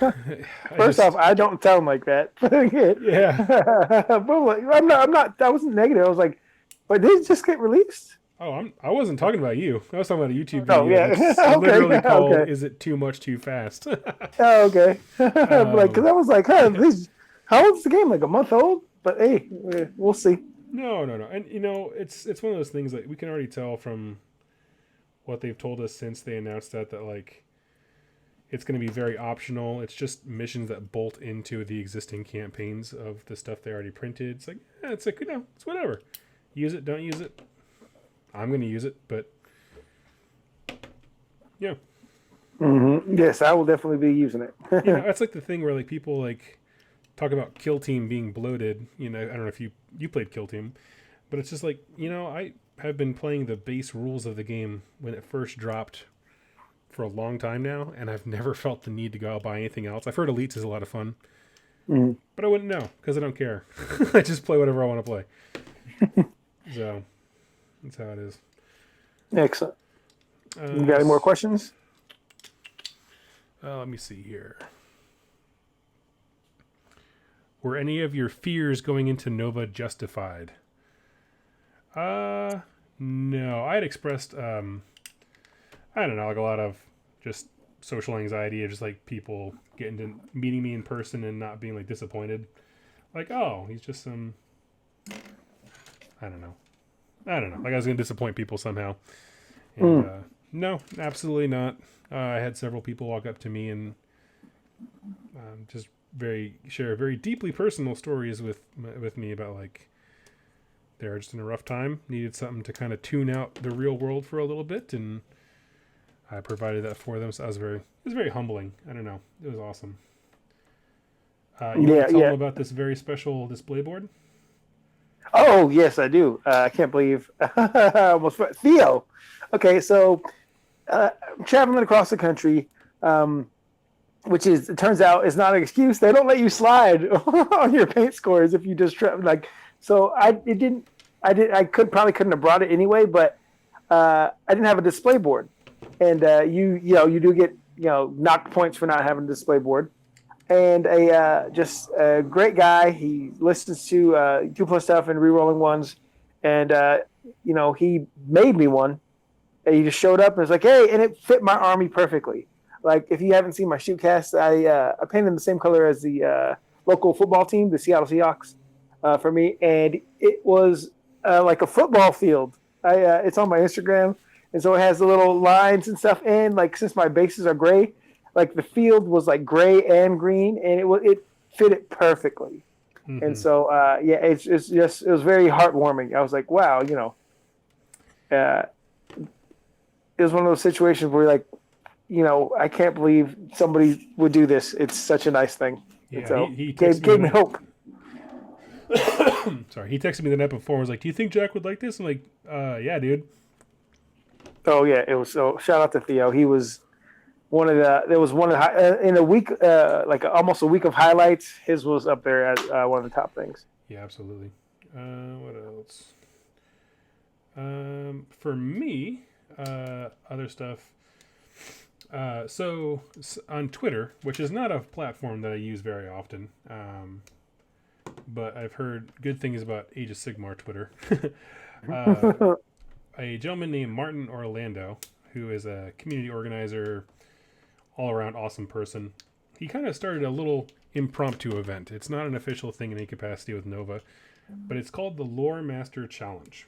first off, I don't sound like that. Yeah. But like, I'm not. I wasn't negative. I was like, but did it just get released? Oh, I wasn't talking about you. I was talking about a YouTube Oh video yeah. that's Okay. literally called Okay. "Is It Too Much Too Fast?" Oh, okay. Like, cause um, I was like, huh, this, how old is the game? Like a month old? But hey, we'll see. no, and it's one of those things that we can already tell from what they've told us since they announced that like it's going to be very optional. It's just missions that bolt into the existing campaigns of the stuff they already printed. It's like it's like it's whatever. Use it, don't use it. I'm going to use it, but yeah. Yes, I will definitely be using it. That's like the thing where like people like talk about Kill Team being bloated. I don't know if you played Kill Team, but it's just like I have been playing the base rules of the game when it first dropped for a long time now, and I've never felt the need to go out and buy anything else. I've heard Elites is a lot of fun, but I wouldn't know because I don't care. I just play whatever I want to play. So that's how it is. Excellent. You got any more questions? Let me see here. Were any of your fears going into Nova justified? No. I had expressed, I don't know, like a lot of just social anxiety of just like people getting to meeting me in person and not being like disappointed. Like, oh, he's just some, I don't know. Like I was going to disappoint people somehow. And no, absolutely not. I had several people walk up to me and just share very deeply personal stories with me about like they're just in a rough time, needed something to kind of tune out the real world for a little bit, and I provided that for them. So it was very humbling. I don't know, it was awesome. You want to tell them about this very special display board? Oh yes, I do. I can't believe almost Theo. Okay, so I'm traveling across the country, which is it turns out is not an excuse. They don't let you slide on your paint scores if you just like. So I couldn't have brought it anyway, but I didn't have a display board, and you do get knocked points for not having a display board. And just a great guy. He listens to 2+ stuff and rerolling ones, and he made me one. And he just showed up and was like, "Hey," and it fit my army perfectly. Like if you haven't seen my shoot cast, I painted them the same color as the local football team, the Seattle Seahawks, for me, and it was like a football field. It's on my Instagram, and so it has the little lines and stuff. And like since my bases are gray, like the field was like gray and green, and it fit it perfectly. Mm-hmm. And so it was very heartwarming. I was like, wow, it was one of those situations where like, I can't believe somebody would do this. It's such a nice thing. Yeah, and so he gave me hope. Sorry, he texted me the night before. Was like, "Do you think Jack would like this?" I'm like, "Yeah, dude." Oh yeah, it was. So shout out to Theo. He was one of the. There was one of the, in a week, like almost a week of highlights. His was up there as one of the top things. Yeah, absolutely. What else? For me, other stuff. So on Twitter, which is not a platform that I use very often, but I've heard good things about Age of Sigmar Twitter. A gentleman named Martin Orlando, who is a community organizer, all-around awesome person. He kind of started a little impromptu event. It's not an official thing in any capacity with Nova, but it's called the Lore Master Challenge.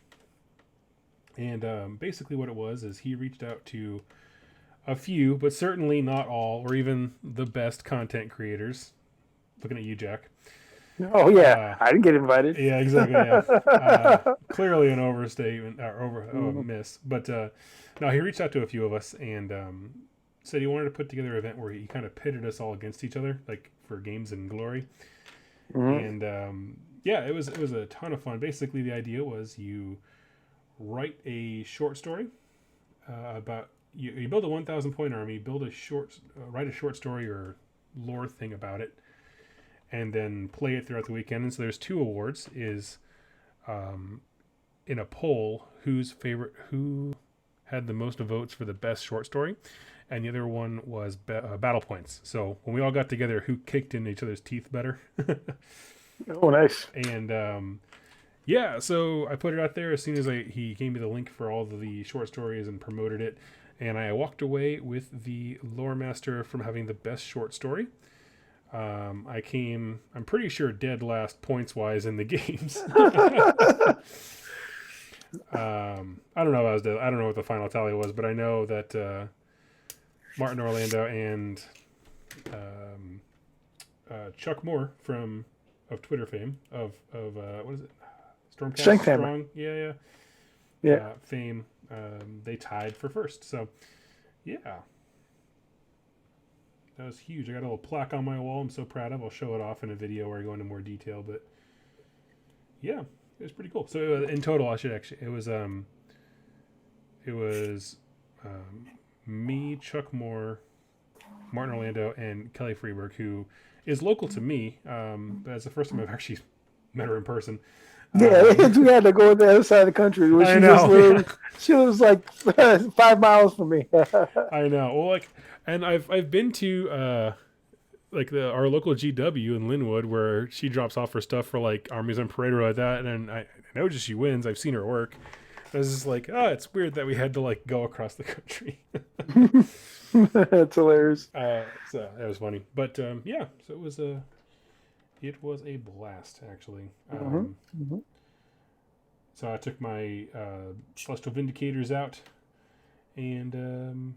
And basically what it was is he reached out to a few, but certainly not all, or even the best content creators. Looking at you, Jack. Oh yeah, I didn't get invited. Yeah, exactly. Yeah. Clearly an overstatement or miss. But no, he reached out to a few of us and said he wanted to put together an event where he kind of pitted us all against each other, like for games and glory. Mm-hmm. And it was a ton of fun. Basically, the idea was you write a short story about you build a 1,000 point army, write a short story or lore thing about it, and then play it throughout the weekend. And so there's 2 awards: is in a poll who had the most votes for the best short story, and the other one was battle points. So when we all got together, who kicked in each other's teeth better? Oh, nice. And yeah, so I put it out there as soon as he gave me the link for all of the short stories and promoted it, and I walked away with the Lore Master from having the best short story. I'm pretty sure dead last points wise in the games. I don't know if I was dead. I don't know what the final tally was, but I know that Martin Orlando and Chuck Moore of Twitter fame of what is it? Stormcast Strength Strong, Hammer. yeah. Fame. They tied for first, so yeah, that was huge. I got a little plaque on my wall. I'm so proud of. I'll show it off in a video where I go into more detail, but yeah, it was pretty cool. So in total, it was me, Chuck Moore, Martin Orlando, and Kelly Freeberg, who is local to me, but it's the first time I've actually met her in person. Yeah, we had to go to the other side of the country where I know. She lives like 5 miles from me. I know. Well, and I've been to our local GW in Linwood where she drops off her stuff for like Armies on Parade or like that, and I know just she wins. I've seen her work. I was just like, it's weird that we had to like go across the country. That's hilarious. So that was funny, but yeah. So it was a blast actually. So I took my Celestial Vindicators out and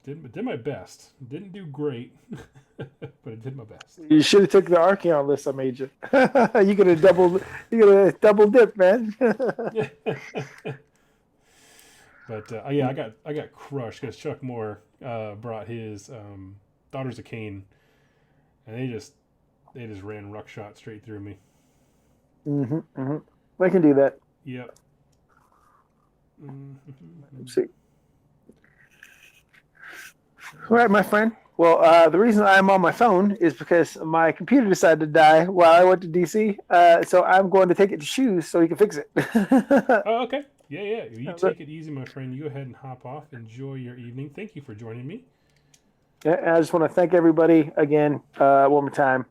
did my best. Didn't do great, but I did my best. You should have took the Archeon list I made you. You could have double dip, man. But yeah, I got crushed because Chuck Moore brought his Daughters of Cain, and they just ran ruckshot straight through me. I can do that. Yep. Let's see. All right, my friend. Well, the reason I'm on my phone is because my computer decided to die while I went to DC. So I'm going to take it to Shoes so he can fix it. Oh, okay. Yeah. You take it easy, my friend. You go ahead and hop off. Enjoy your evening. Thank you for joining me. Yeah, and I just want to thank everybody again, one more time.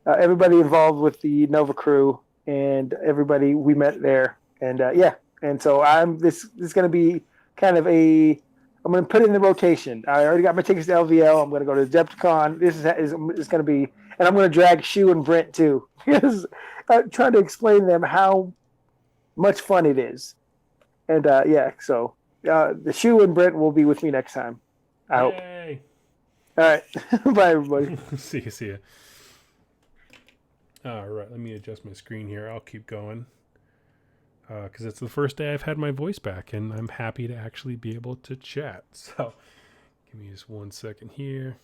Everybody involved with the Nova crew and everybody we met there. And yeah, and so this is going to be kind of I'm going to put it in the rotation. I already got my tickets to LVL. I'm going to go to Decepticon. This is going to be, and I'm going to drag Shu and Brent too, because I'm trying to explain to them how much fun it is. And yeah, so the Shu and Brent will be with me next time. I hope. All right. Bye, everybody. See ya. All right, let me adjust my screen here. I'll keep going. Because it's the first day I've had my voice back, and I'm happy to actually be able to chat. So, give me just 1 second here.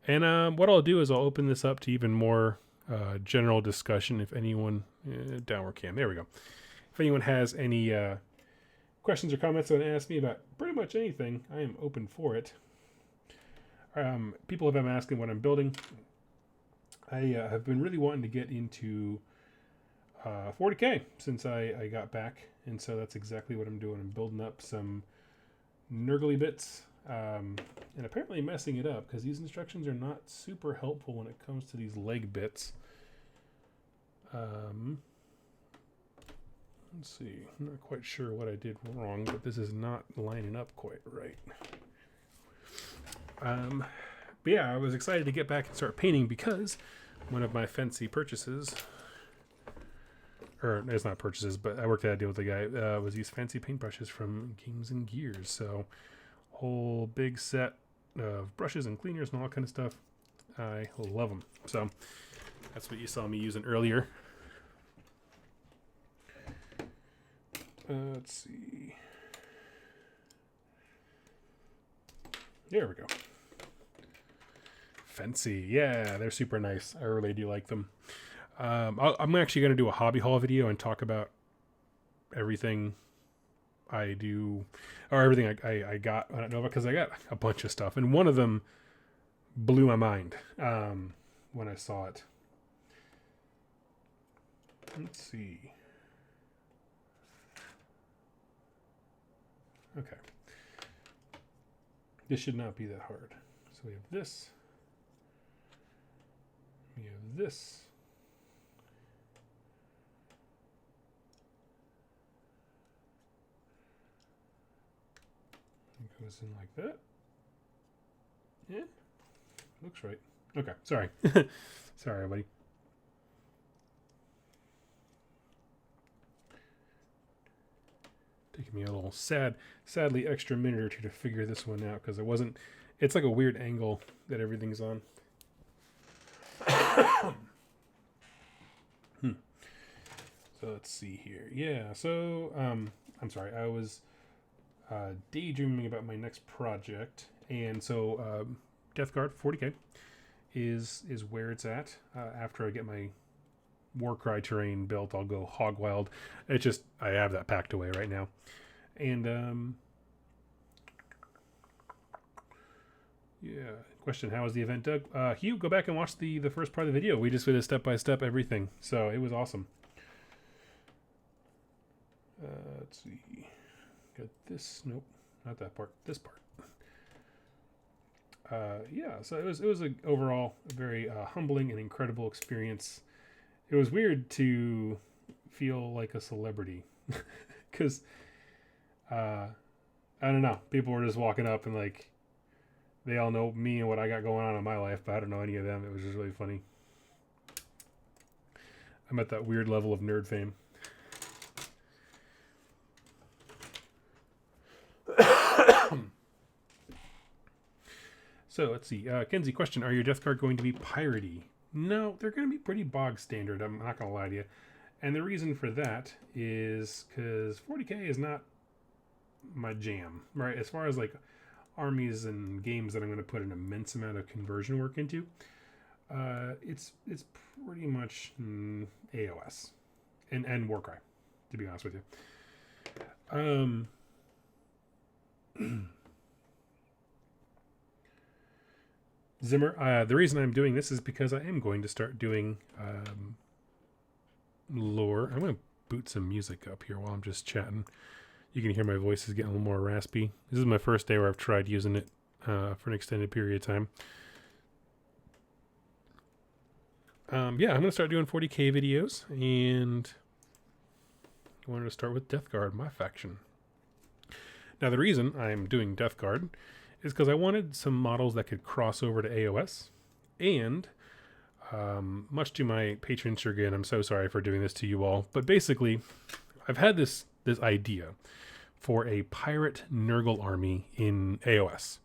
And what I'll do is I'll open this up to even more general discussion. If anyone, downward cam, there we go. If anyone has any questions or comments they want to ask me about pretty much anything, I am open for it. People have been asking what I'm building. I have been really wanting to get into 40K since I got back, and so that's exactly what I'm doing. I'm building up some Nurgly bits, and apparently messing it up because these instructions are not super helpful when it comes to these leg bits. Let's see. I'm not quite sure what I did wrong, but this is not lining up quite right. But yeah, I was excited to get back and start painting because one of my fancy purchases, or it's not purchases, but I worked out a deal with the guy, was these fancy paintbrushes from Games and Gears. So, whole big set of brushes and cleaners and all that kind of stuff. I love them. So, that's what you saw me using earlier. Let's see. There we go. Fancy. Yeah, they're super nice. I really do like them. I'm actually going to do a hobby haul video and talk about everything I do, or everything I got on Nova, because I got a bunch of stuff. And one of them blew my mind when I saw it. Let's see. Okay. this should not be that hard. So we have this. We have this. It goes in like that. Yeah, looks right. Okay, sorry. Sorry, everybody. Taking me a little sadly extra minute or two to figure this one out because it wasn't. It's like a weird angle that everything's on. So let's see here. Yeah. So I'm sorry. I was daydreaming about my next project, and so Death Guard 40k is where it's at. After I get my Warcry terrain built, I'll go hog wild. It's just I have that packed away right now, and yeah. Question: how was the event, Doug? Hugh, go back and watch the first part of the video. We just did a step by step everything, so it was awesome. Let's see. Got this. Nope, not that part. This part. Yeah. So it was overall a very humbling and incredible experience. It was weird to feel like a celebrity because I don't know. People were just walking up and like they all know me and what I got going on in my life, but I don't know any of them. It was just really funny. I'm at that weird level of nerd fame. So let's see. Kenzie, question: are your Death Guard going to be piratey? No, they're going to be pretty bog standard. I'm not going to lie to you. And the reason for that is because 40k is not my jam, right? As far as like armies and games that I'm going to put an immense amount of conversion work into, it's pretty much AOS and Warcry, to be honest with you. Zimmer, the reason I'm doing this is because I am going to start doing lore. I'm going to boot some music up here while I'm just chatting. You can hear my voice is getting a little more raspy. This is my first day where I've tried using it for an extended period of time. Yeah, I'm going to start doing 40k videos, and I wanted to start with Death Guard, my faction. Now, the reason I'm doing Death Guard is because I wanted some models that could cross over to AOS, and much to my patron chagrin, I'm so sorry for doing this to you all, but basically, I've had this idea for a pirate Nurgle army in AOS,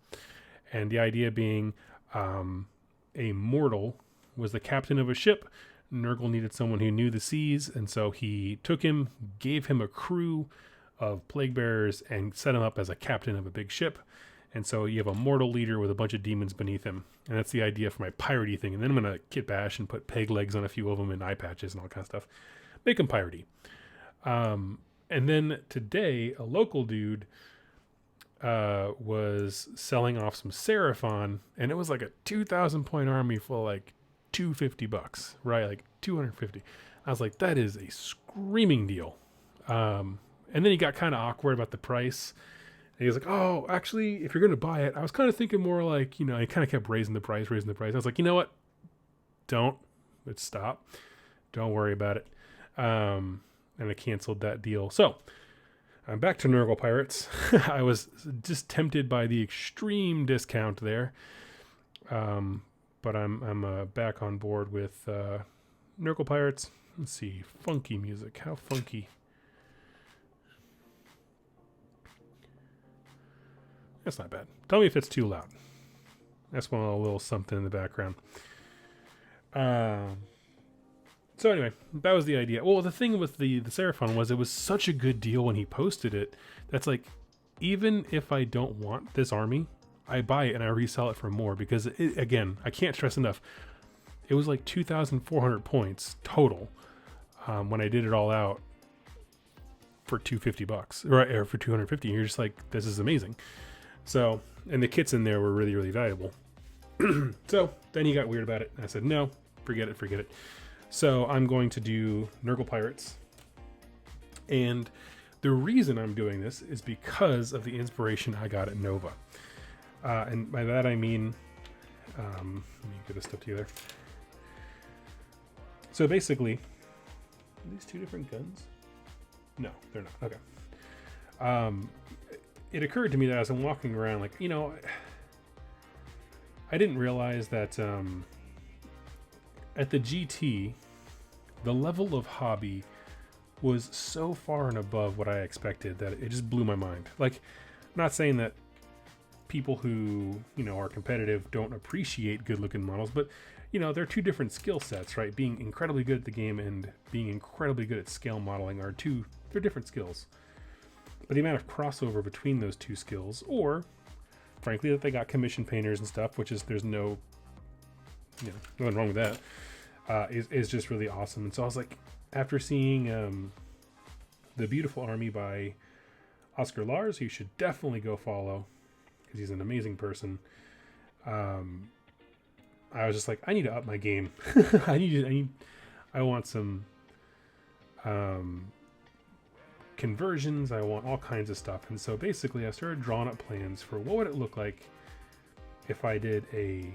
and the idea being a mortal was the captain of a ship. Nurgle needed someone who knew the seas, and so he took him, gave him a crew of plague bearers, and set him up as a captain of a big ship. And so you have a mortal leader with a bunch of demons beneath him. And that's the idea for my piratey thing. And then I'm going to kit bash and put peg legs on a few of them and eye patches and all kind of stuff. Make them piratey. And then today, a local dude was selling off some Seraphon. And it was like a 2,000 point army for like $250, right? Like 250. I was like, that is a screaming deal. And then he got kind of awkward about the price. And he was like, oh, actually, if you're going to buy it, I was kind of thinking more like, you know, he kind of kept raising the price. I was like, you know what? Let's stop. Don't worry about it. And I canceled that deal. So I'm back to Nurgle Pirates. I was just tempted by the extreme discount there. But I'm back on board with Nurgle Pirates. Let's see. Funky music. How funky? That's not bad. Tell me if it's too loud. That's one little something in the background. So anyway, that was the idea. Well, the thing with the Seraphon was it was such a good deal when he posted it. That's like, even if I don't want this army, I buy it and I resell it for more because, again, I can't stress enough. It was like 2,400 points total when I did it all out for $250, right? Or for $250. And you're just like, this is amazing. So, and the kits in there were really, really valuable. So then he got weird about it. I said, no, forget it. So I'm going to do Nurgle Pirates. And the reason I'm doing this is because of the inspiration I got at Nova. And by that I mean, let me get this stuff together. So basically, are these two different guns? No, they're not. Okay. It occurred to me that as I'm walking around, like, you know, I didn't realize that at the GT, the level of hobby was so far and above what I expected that it just blew my mind. Like, I'm not saying that people who, you know, are competitive don't appreciate good looking models, but, you know, they're two different skill sets, right? Being incredibly good at the game and being incredibly good at scale modeling they're different skills. But the amount of crossover between those two skills, or frankly that they got commission painters and stuff, which is, there's no, you know, nothing wrong with that, is just really awesome. And so I was like, after seeing The Beautiful Army by Oscar Lars, who you should definitely go follow because he's an amazing person, I was just like, I need to up my game. I want some conversions. I want all kinds of stuff. And so basically I started drawing up plans for what would it look like if I did a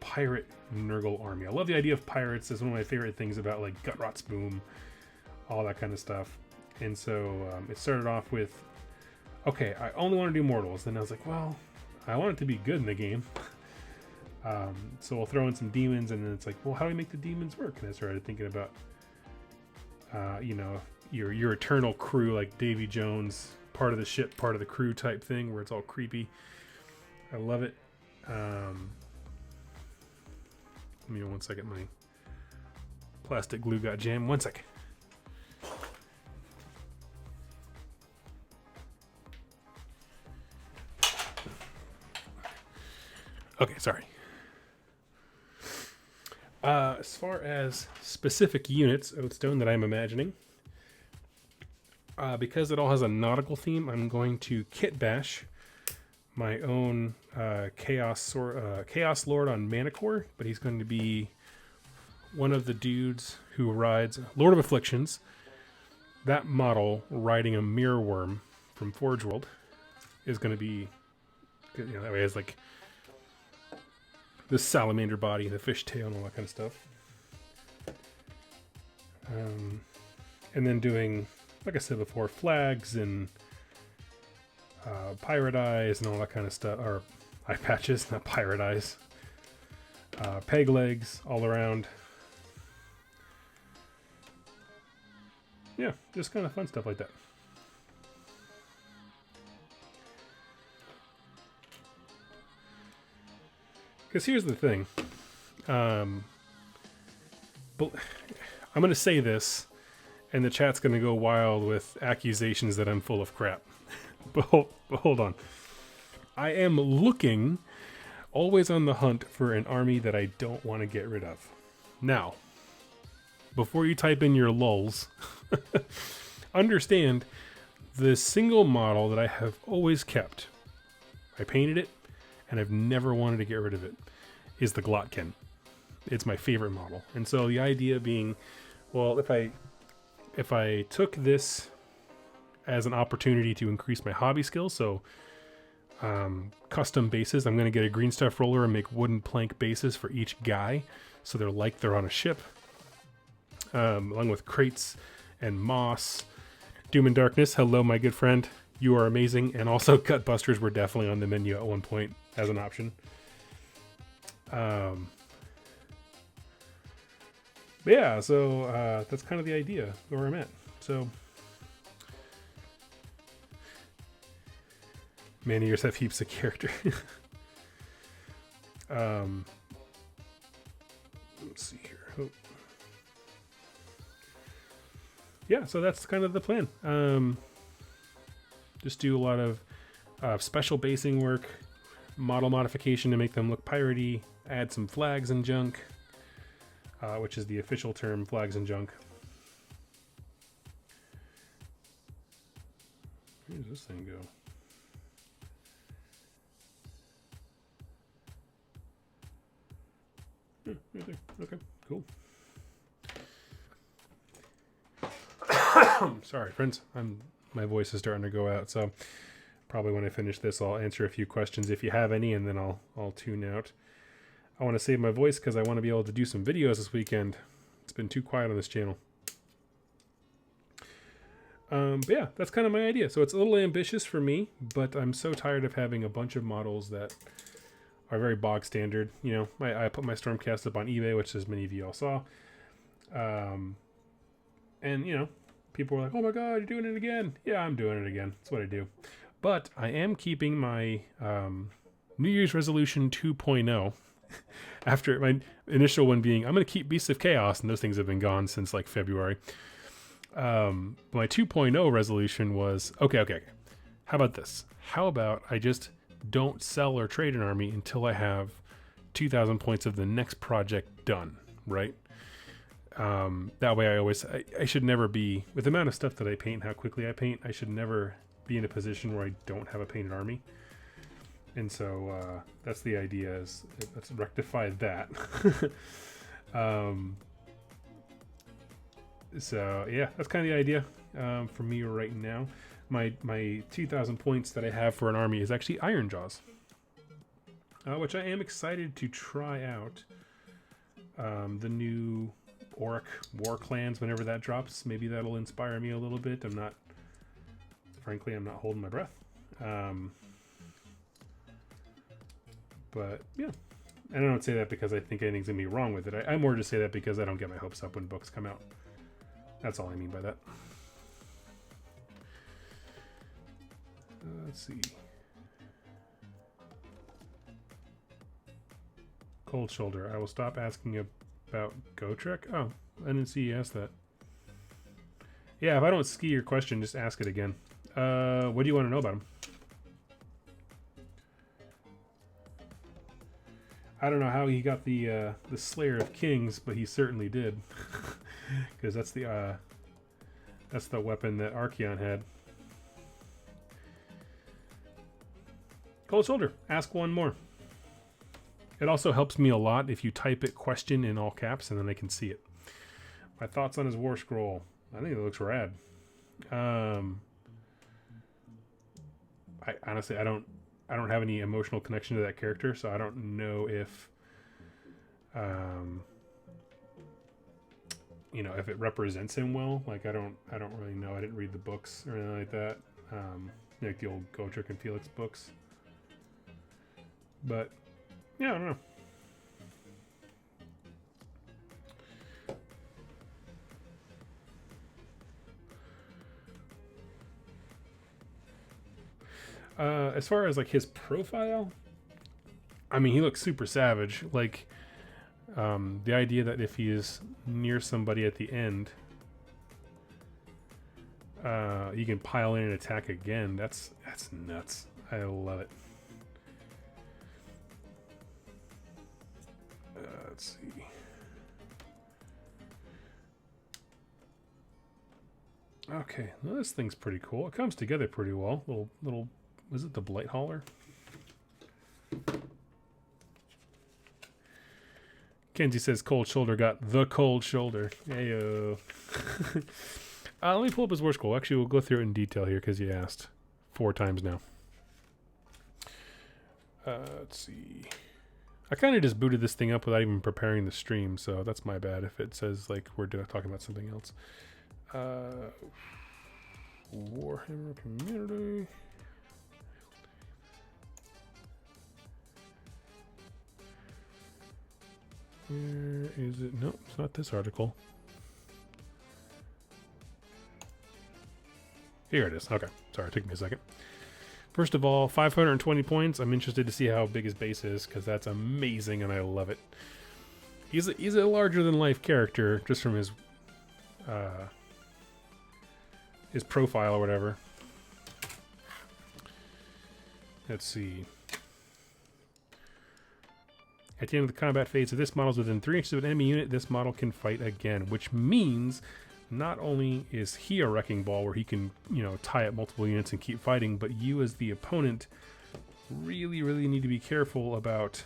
pirate Nurgle army. I love the idea of pirates. It's one of my favorite things about like Gutrots Boom, all that kind of stuff. And so it started off with, okay, I only want to do mortals. Then I was like, well, I want it to be good in the game. So we'll throw in some demons, and then it's like, well, how do we make the demons work? And I started thinking about, you know, your eternal crew, like Davy Jones, part of the ship, part of the crew type thing, where it's all creepy. I love it. Give me 1 second. My plastic glue got jammed. 1 second. Okay, sorry. As far as specific units, Oatstone, that I'm imagining, because it all has a nautical theme, I'm going to kit bash my own Chaos Lord on Manicore, but he's going to be one of the dudes who rides Lord of Afflictions. That model riding a mirror worm from Forge World is going to be, you know, that way it has like the salamander body, the fish tail, and all that kind of stuff. And then doing, like I said before, flags and pirate eyes and all that kind of stuff, or eye patches, not pirate eyes. Peg legs all around. Yeah, just kind of fun stuff like that. Because here's the thing. But I'm going to say this, and the chat's going to go wild with accusations that I'm full of crap. but hold on. I am looking, always on the hunt for an army that I don't want to get rid of. Now, before you type in your lulls, understand the single model that I have always kept, I painted it, and I've never wanted to get rid of it, is the Glotkin. It's my favorite model. And so the idea being, well, if I took this as an opportunity to increase my hobby skills, so custom bases, I'm going to get a green stuff roller and make wooden plank bases for each guy, so they're like they're on a ship, along with crates and moss. Doom and Darkness, hello my good friend, you are amazing. And also Gutbusters were definitely on the menu at one point as an option. But yeah, so that's kind of the idea where I'm at. So man eaters have heaps of character. Let's see here. Oh. Yeah, so that's kind of the plan. Just do a lot of special basing work, model modification to make them look piratey, add some flags and junk, which is the official term, flags and junk. Where does this thing go? Right there. Okay, cool. Sorry, friends. My voice is starting to go out. So Probably when I finish this, I'll answer a few questions if you have any, and then I'll tune out. I want to save my voice because I want to be able to do some videos this weekend. It's been too quiet on this channel. But yeah, that's kind of my idea. So it's a little ambitious for me, but I'm so tired of having a bunch of models that are very bog standard. You know, I put my Stormcast up on eBay, which as many of you all saw. And, you know, people were like, oh my god, you're doing it again. Yeah, I'm doing it again. That's what I do. But I am keeping my New Year's resolution 2.0 after my initial one being, I'm going to keep Beasts of Chaos, and those things have been gone since like February. My 2.0 resolution was, okay. How about this? How about I just don't sell or trade an army until I have 2,000 points of the next project done, right? That way I should never be, with the amount of stuff that I paint and how quickly I paint, I should never be in a position where I don't have a painted army. And so that's the idea, is let's rectify that. So yeah, that's kind of the idea for me right now. My 2,000 points that I have for an army is actually Iron Jaws, which I am excited to try out. The new Orc War Clans, whenever that drops, maybe that'll inspire me a little bit. Frankly, I'm not holding my breath. But yeah, and I don't say that because I think anything's gonna be wrong with it. I more just say that because I don't get my hopes up when books come out. That's all I mean by that. Let's see. Cold Shoulder. I will stop asking about Gotrek. Oh, I didn't see you ask that. Yeah, if I don't ski your question, just ask it again. What do you want to know about him? I don't know how he got the Slayer of Kings, but he certainly did, because that's the weapon that Archeon had. Cold Shoulder, ask one more. It also helps me a lot if you type it question in all caps, and then I can see it. My thoughts on his War Scroll. I think it looks rad. I honestly, I don't have any emotional connection to that character, so I don't know if, you know, if it represents him well. Like I don't really know. I didn't read the books or anything like that, like the old Gotrek and Felix books. But yeah, I don't know. As far as like his profile, I mean, he looks super savage. Like, the idea that if he is near somebody at the end, you can pile in and attack again. That's nuts. I love it. Let's see. Okay, well, this thing's pretty cool. It comes together pretty well. Little. Was it the Blight Hauler? Kenzie says Cold Shoulder got the cold shoulder. Heyo. Let me pull up his War Scroll. Actually, we'll go through it in detail here because you asked 4 times now. Let's see. I kind of just booted this thing up without even preparing the stream, so that's my bad if it says like we're talking about something else. Warhammer Community. Where is it? No, it's not this article. Here it is. Okay. Sorry, it took me a second. First of all, 520 points. I'm interested to see how big his base is, because that's amazing and I love it. He's a larger than life character just from his profile or whatever. Let's see. At the end of the combat phase, if this model is within 3 inches of an enemy unit, this model can fight again, which means not only is he a wrecking ball where he can, you know, tie up multiple units and keep fighting, but you as the opponent really, really need to be careful about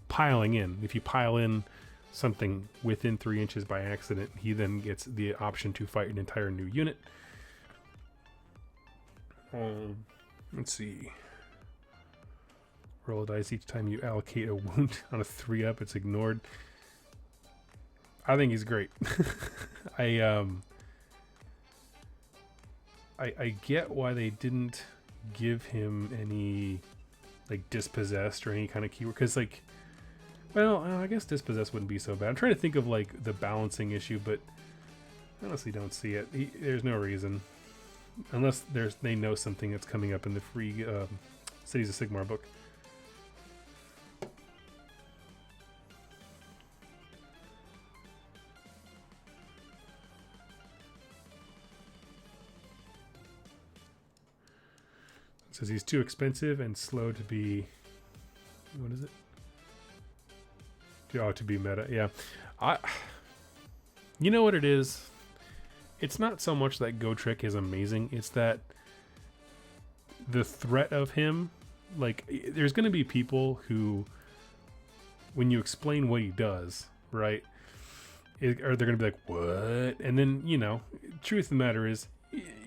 piling in. If you pile in something within 3 inches by accident, he then gets the option to fight an entire new unit. Let's see. Roll a dice each time you allocate a wound on a 3-up. It's ignored. I think he's great. I get why they didn't give him any like dispossessed or any kind of keyword, because like, well, I guess dispossessed wouldn't be so bad. I'm trying to think of like the balancing issue, but I honestly don't see it. There's no reason, unless they know something that's coming up in the free Cities of Sigmar book. It says he's too expensive and slow to be. What is it? Oh, to be meta. Yeah, you know what it is? It's not so much that Go Trick is amazing. It's that the threat of him, like, there's going to be people who, when you explain what he does, right, are they're going to be like, what? And then, you know, truth of the matter is,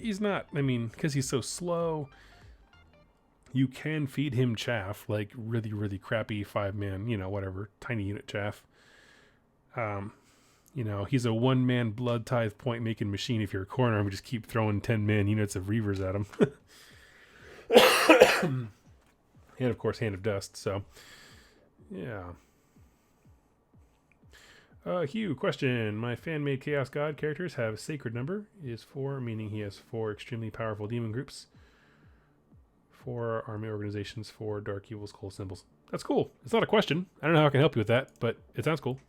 he's not, I mean, because he's so slow, you can feed him chaff, like really, really crappy 5-man, you know, whatever, tiny unit chaff. You know, he's a 1-man blood tithe point making machine. If you're a corner, I'm just keep throwing 10-man units of Reavers at him. And of course, Hand of Dust. So, yeah. Hugh, question. My fan-made Chaos God characters have sacred number is 4, meaning he has 4 extremely powerful demon groups, 4 army organizations, 4 dark evil skull symbols. That's cool. It's not a question. I don't know how I can help you with that, but it sounds cool.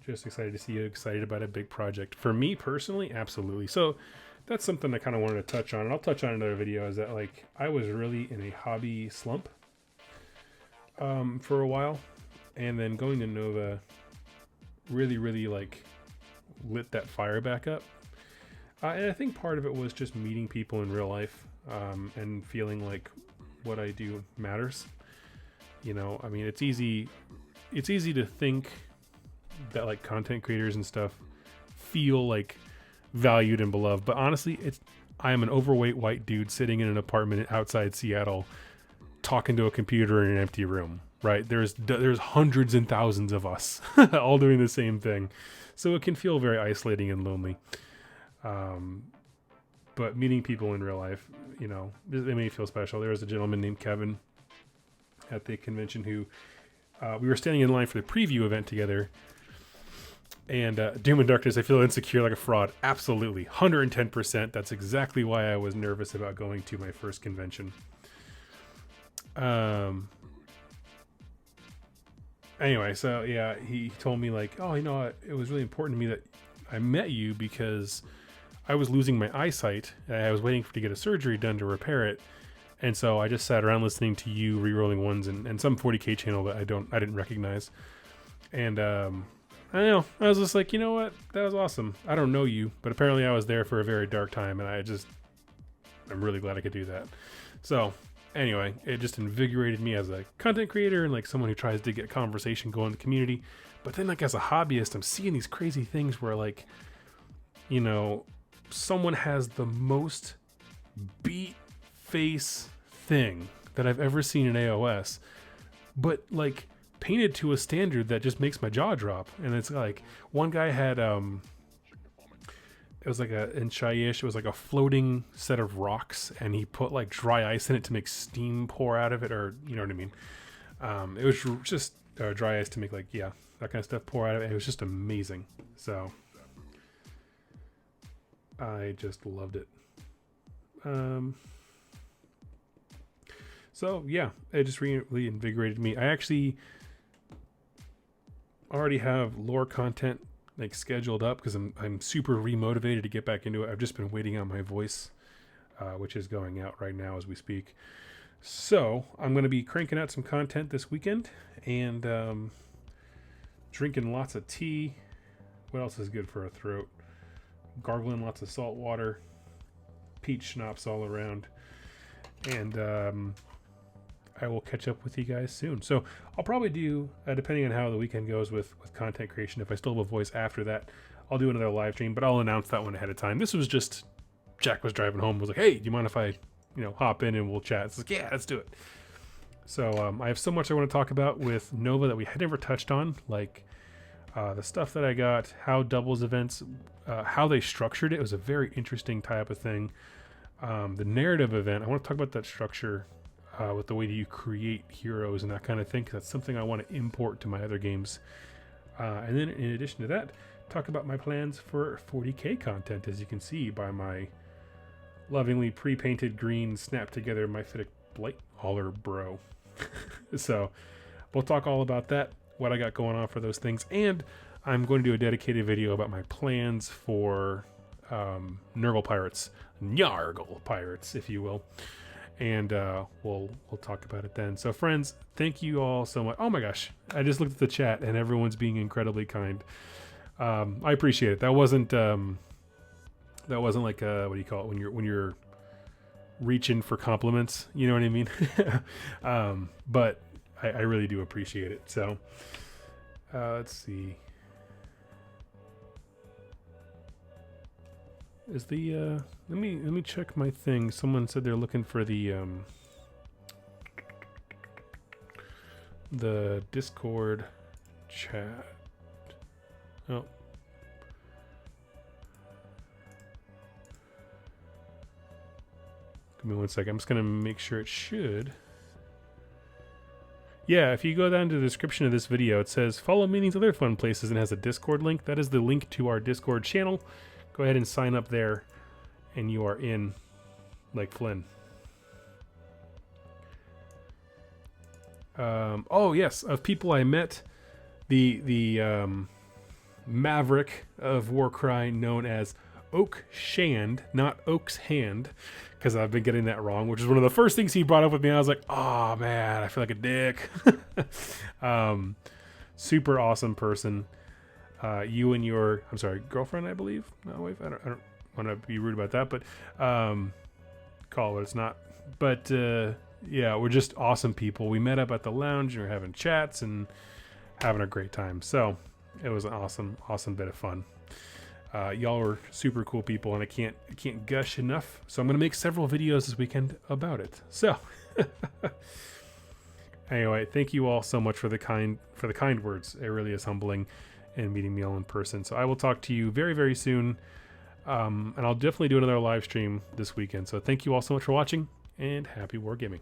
Just excited to see you excited about a big project. For me personally, absolutely. So that's something I kind of wanted to touch on, and I'll touch on in another video, is that like I was really in a hobby slump for a while, and then going to Nova really, really like lit that fire back up. And I think part of it was just meeting people in real life and feeling like what I do matters. You know, I mean, it's easy to think that like content creators and stuff feel like valued and beloved, but honestly, I am an overweight white dude sitting in an apartment outside Seattle talking to a computer in an empty room, right? There's hundreds and thousands of us all doing the same thing, so it can feel very isolating and lonely. But meeting people in real life, you know, they made me feel special. There was a gentleman named Kevin at the convention who we were standing in line for the preview event together. And Doom and Darkness, I feel insecure like a fraud. Absolutely. 110%. That's exactly why I was nervous about going to my first convention. Anyway, so yeah, he told me like, oh, you know, it was really important to me that I met you because I was losing my eyesight. I was waiting to get a surgery done to repair it. And so I just sat around listening to you re-rolling ones and some 40K channel that I didn't recognize. And I don't know. I was just like, you know what? That was awesome. I don't know you, but apparently I was there for a very dark time, and I'm really glad I could do that. So anyway, it just invigorated me as a content creator and like someone who tries to get conversation going in the community. But then like as a hobbyist, I'm seeing these crazy things where like, you know, someone has the most beat face thing that I've ever seen in AOS, but like painted to a standard that just makes my jaw drop. And it's like one guy had it was like in Shyish, it was like a floating set of rocks, and he put like dry ice in it to make steam pour out of it, or you know what I mean. It was just dry ice to make like, yeah, that kind of stuff pour out of it. It was just amazing. So I just loved it. So yeah, it just really invigorated me. I actually already have lore content like scheduled up because I'm super remotivated to get back into it. I've just been waiting on my voice, which is going out right now as we speak. So I'm going to be cranking out some content this weekend and drinking lots of tea. What else is good for a throat? Gargling lots of salt water, peach schnapps all around. And I will catch up with you guys soon. So I'll probably do, depending on how the weekend goes with content creation, if I still have a voice after that, I'll do another live stream, but I'll announce that one ahead of time. This was just, Jack was driving home, was like, hey, do you mind if I, hop in and we'll chat? It's like, yeah, let's do it. So I have so much I want to talk about with Nova that we had never touched on, like the stuff that I got, how doubles events, how they structured it. It was a very interesting type of thing. The narrative event, I want to talk about that structure with the way that you create heroes and that kind of thing, because that's something I want to import to my other games. And then in addition to that, talk about my plans for 40k content, as you can see by my lovingly pre-painted green snap together Mythic Blight Hauler bro. So we'll talk all about that, what I got going on for those things, and I'm going to do a dedicated video about my plans for Nurgle Pirates, Nargle Pirates, if you will, and we'll talk about it then. So friends, thank you all so much. Oh my gosh, I just looked at the chat and everyone's being incredibly kind. I appreciate it. That wasn't like what do you call it when you're reaching for compliments, you know what I mean? But I really do appreciate it. So let's see. Is the let me check my thing. Someone said they're looking for the Discord chat. Oh. Give me 1 second. I'm just gonna make sure it should. Yeah, if you go down to the description of this video, it says follow me in these other fun places and has a Discord link. That is the link to our Discord channel. Go ahead and sign up there, and you are in, like Flynn. Oh yes, of people I met, the Maverick of Warcry, known as Oak Shand, not Oak's Hand, because I've been getting that wrong, which is one of the first things he brought up with me. I was like, oh man, I feel like a dick. Super awesome person. You and your, I'm sorry, girlfriend, I believe, not wife. I don't want to be rude about that, but call it what it's not. But yeah, we're just awesome people. We met up at the lounge and we're having chats and having a great time. So it was an awesome bit of fun. Y'all are super cool people, and I can't gush enough. So I'm gonna make several videos this weekend about it. So anyway, thank you all so much for the kind words. It really is humbling, and meeting me all in person. So I will talk to you very, very soon. And I'll definitely do another live stream this weekend. So thank you all so much for watching, and happy wargaming.